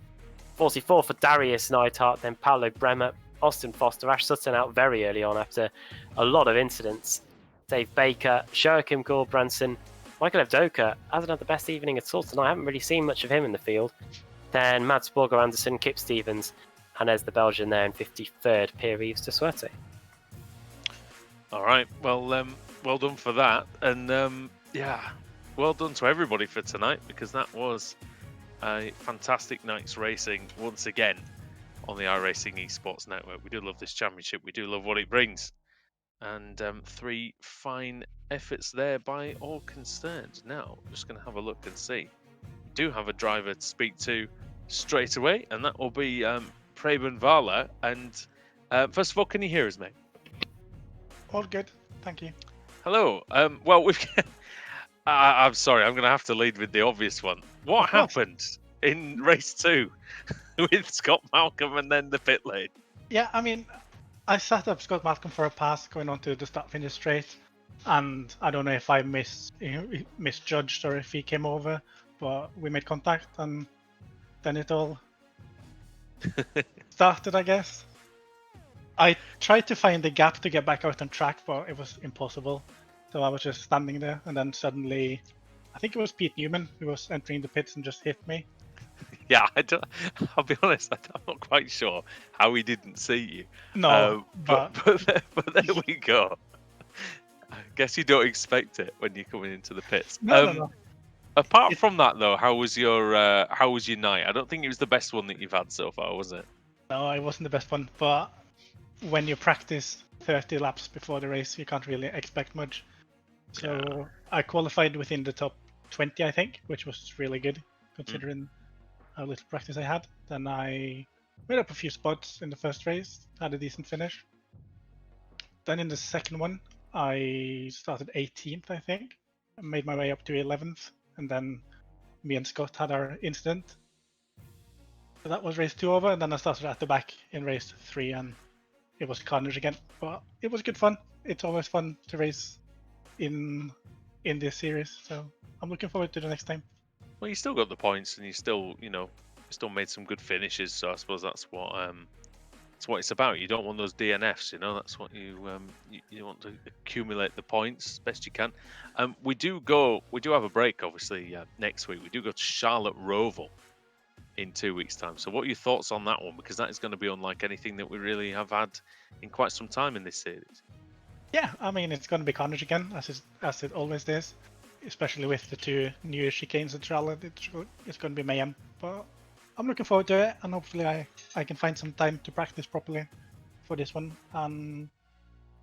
44 for Darius Neidhart, then Paolo Bremer, Austin Foster, Ash Sutton out very early on after a lot of incidents. Dave Baker, Joachim Gorbranson, Michael Evdoka hasn't had the best evening at all tonight. I haven't really seen much of him in the field. Then Mads Borger Anderson, Kip Stevens, and there's the Belgian there in 53rd, Pierre-Yves de Suerte. All right, well done for that. And yeah, well done to everybody for tonight, because that was a fantastic night's racing once again on the iRacing Esports Network. We do love this championship. We do love what it brings. And 3 fine efforts there by all concerned. Now, I'm just going to have a look and see. We do have a driver to speak to straight away, and that will be Preben Valor. And first of all, can you hear us, mate? All good, thank you. Hello. Well, we've. I'm sorry, I'm going to have to lead with the obvious one. What happened in race 2 with Scott Malcolm and then the pit lane. Yeah, I mean, I set up Scott Malcolm for a pass going on to the start-finish straight, and I don't know if I misjudged or if he came over, but we made contact, and then it all started, I guess. I tried to find the gap to get back out on track, but it was impossible. So I was just standing there, and then suddenly, I think it was Pete Newman who was entering the pits and just hit me. Yeah, I'll be honest, I'm not quite sure how he didn't see you. No, but there we go. I guess you don't expect it when you're coming into the pits. no. Apart from that, though, how was your night? I don't think it was the best one that you've had so far, was it? No, it wasn't the best one. But when you practice 30 laps before the race, you can't really expect much. So I qualified within the top 20, I think, which was really good considering how little practice I had. Then I made up a few spots in the first race, had a decent finish. Then in the second one, I started 18th, I think. I made my way up to 11th, and then me and Scott had our incident. So that was race 2 over, and then I started at the back in race 3, and it was carnage again. But it was good fun. It's always fun to race in this series, so I'm looking forward to the next time. Well, you still got the points, and you still, still made some good finishes. So I suppose that's what it's about. You don't want those DNFs, That's what you want to accumulate the points as best you can. We do have a break, obviously, next week. We do go to Charlotte Roval in 2 weeks' time. So what are your thoughts on that one? Because that is going to be unlike anything that we really have had in quite some time in this series. Yeah, I mean, it's going to be carnage again, as it always is, especially with the 2 new chicanes in Charlotte. It's going to be mayhem, but I'm looking forward to it, and hopefully I can find some time to practice properly for this one and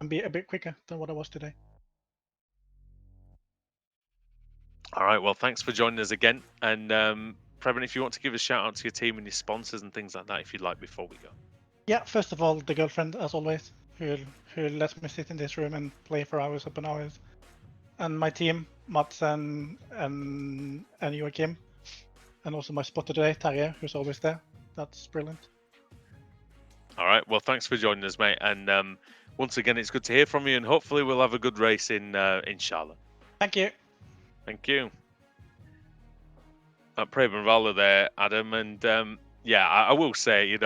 be a bit quicker than what I was today. All right, well, thanks for joining us again. And Preben, if you want to give a shout out to your team and your sponsors and things like that, if you'd like, before we go. Yeah, first of all, the girlfriend, as always, who lets me sit in this room and play for hours upon hours. And my team, Mats and Joachim. And also my spotter today, Terje, who's always there. That's brilliant. All right, well, thanks for joining us, mate. And once again, it's good to hear from you, and hopefully we'll have a good race in Charlotte. Thank you. Thank you. Preben Valler there, Adam, and yeah, I will say,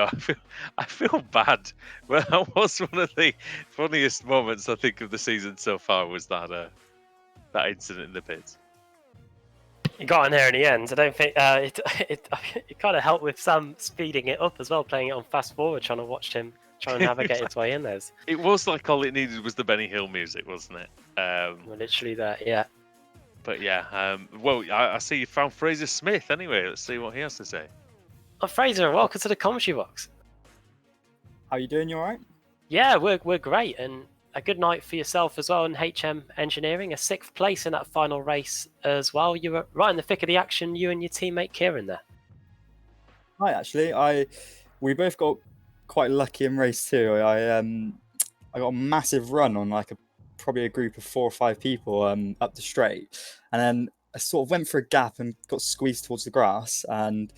I feel bad. Well, that was one of the funniest moments I think of the season so far. Was that incident in the pits? You got in there in the end. I don't think it kind of helped with Sam speeding it up as well, playing it on fast forward, trying to watch him trying to navigate his way in there. It was like all it needed was the Benny Hill music, wasn't it? Literally that, yeah. But yeah, well, I see you found Fraser Smith anyway. Let's see what he has to say. Oh, Fraser, welcome to the commentary box. How you doing? You alright? Yeah, we're great, and a good night for yourself as well in HM Engineering, a 6th place in that final race as well. You were right in the thick of the action, you and your teammate Kieran there. Hi, actually, we both got quite lucky in race 2. I got a massive run on probably a group of 4 or 5 people up the straight, and then I sort of went for a gap and got squeezed towards the grass, and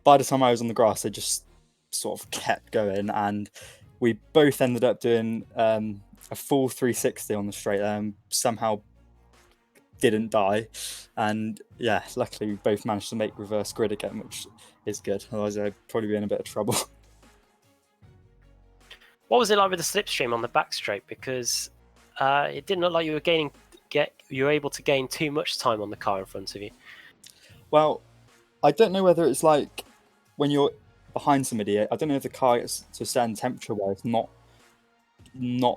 by the time I was on the grass I just sort of kept going, and we both ended up doing a full 360 on the straight and somehow didn't die, and yeah, luckily we both managed to make reverse grid again, which is good, otherwise I'd probably be in a bit of trouble. What was it like with the slipstream on the back straight? Because it didn't look like you were able to gain too much time on the car in front of you. Well, I don't know whether it's like when you're behind somebody, I don't know if the car gets to a certain temperature where it's not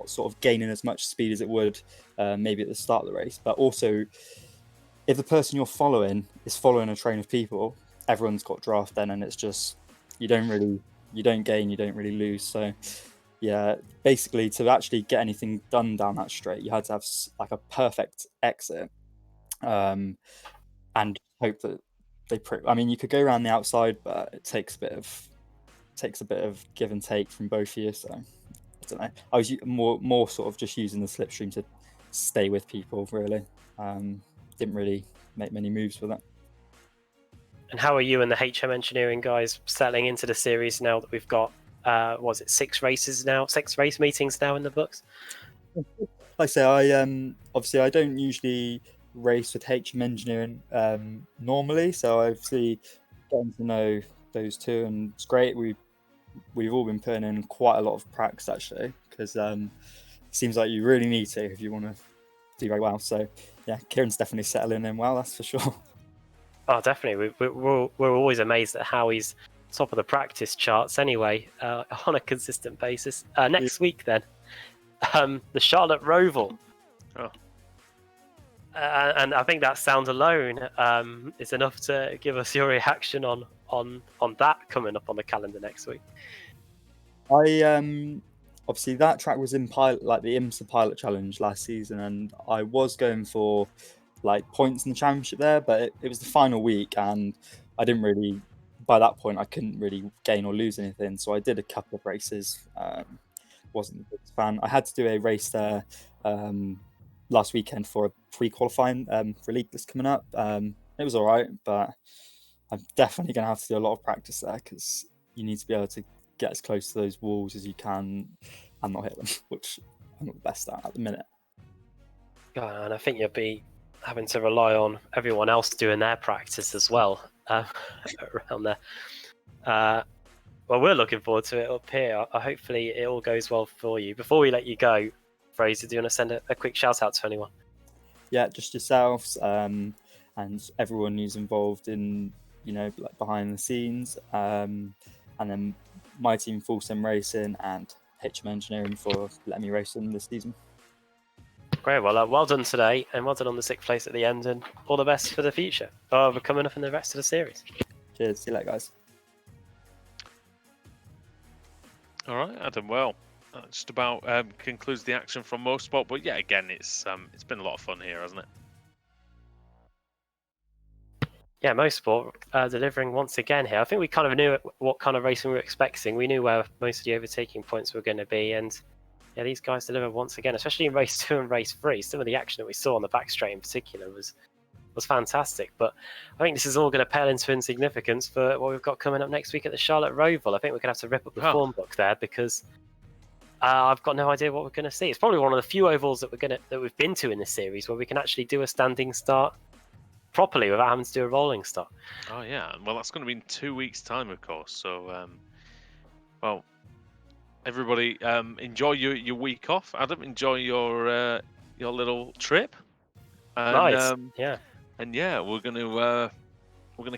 sort of gaining as much speed as it would maybe at the start of the race, but also if the person you're following is following a train of people, everyone's got draft then, and it's just you don't gain, you don't really lose. So yeah, basically to actually get anything done down that straight, you had to have like a perfect exit and hope that I mean, you could go around the outside, but it takes a bit of give and take from both of you. So I don't know. I was more sort of just using the slipstream to stay with people, really. Didn't really make many moves with it. And how are you and the HM Engineering guys settling into the series now that we've got, was it 6 races now, 6 race meetings now in the books? Like I say, I obviously I don't usually race with HM Engineering normally, so obviously getting to know those two, and it's great. We've all been putting in quite a lot of practice actually, because it seems like you really need to if you want to do very well. So yeah, Kieran's definitely settling in well, that's for sure. Oh, definitely. We're always amazed at how he's top of the practice charts anyway, on a consistent basis. Next week then, the Charlotte Roval. Oh. And I think that sound alone is enough to give us your reaction on that coming up on the calendar next week. I obviously that track was in pilot, like the IMSA Pilot Challenge last season, and I was going for like points in the championship there, but it was the final week, and I didn't really. By that point, I couldn't really gain or lose anything, so I did a couple of races. Wasn't the biggest fan. I had to do a race there last weekend for a pre-qualifying for League that's coming up. It was all right, but I'm definitely going to have to do a lot of practice there, because you need to be able to get as close to those walls as you can and not hit them, which I'm not the best at the minute. God, and I think you'll be having to rely on everyone else doing their practice as well around there. Well, we're looking forward to it up here. Hopefully it all goes well for you. Before we let you go, Fraser, do you want to send a quick shout out to anyone? Yeah, just yourselves and everyone who's involved in, like behind the scenes, and then my team, Full Sim Racing, and HM Engineering for letting me race them this season. Great. Well, well done today, and well done on the 6th place at the end, and all the best for the future. For coming up in the rest of the series. Cheers. See you later, guys. All right, Adam. Well, that just about concludes the action from Mosport. But yeah, again, it's been a lot of fun here, hasn't it? Yeah, Mosport delivering once again here. I think we kind of knew what kind of racing we were expecting. We knew where most of the overtaking points were going to be, and yeah, these guys deliver once again, especially in race 2 and race 3. Some of the action that we saw on the back straight in particular was fantastic. But I think this is all going to pale into insignificance for what we've got coming up next week at the Charlotte Roval. I think we're going to have to rip up the form book there, because I've got no idea what we're going to see. It's probably one of the few ovals that we've been to in this series where we can actually do a standing start properly without having to do a rolling start. Oh yeah, well that's going to be in 2 weeks' time, of course. So, well, everybody, enjoy your week off. Adam, enjoy your little trip. And, nice. Yeah. And yeah, we're gonna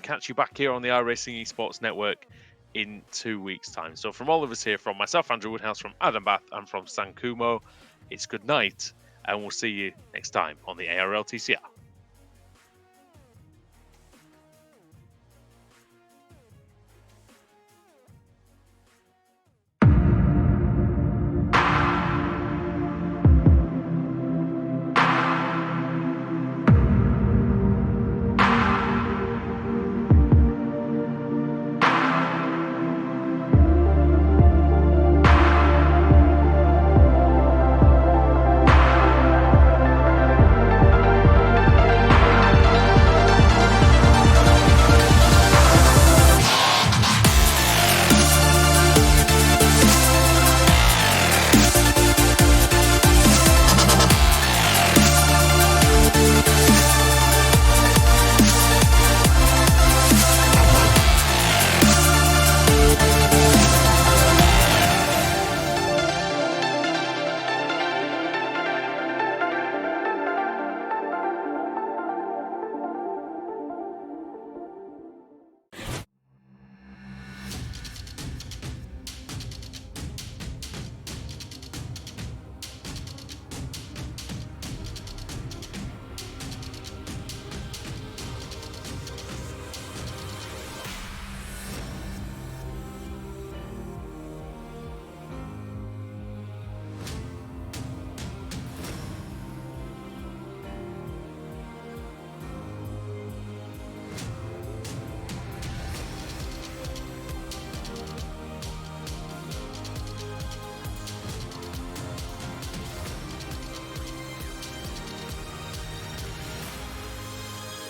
catch you back here on the iRacing Esports Network in 2 weeks' time. So from all of us here, from myself, Andrew Woodhouse, from Adam Bath, and from San Kumo, it's good night, and we'll see you next time on the ARLTCR.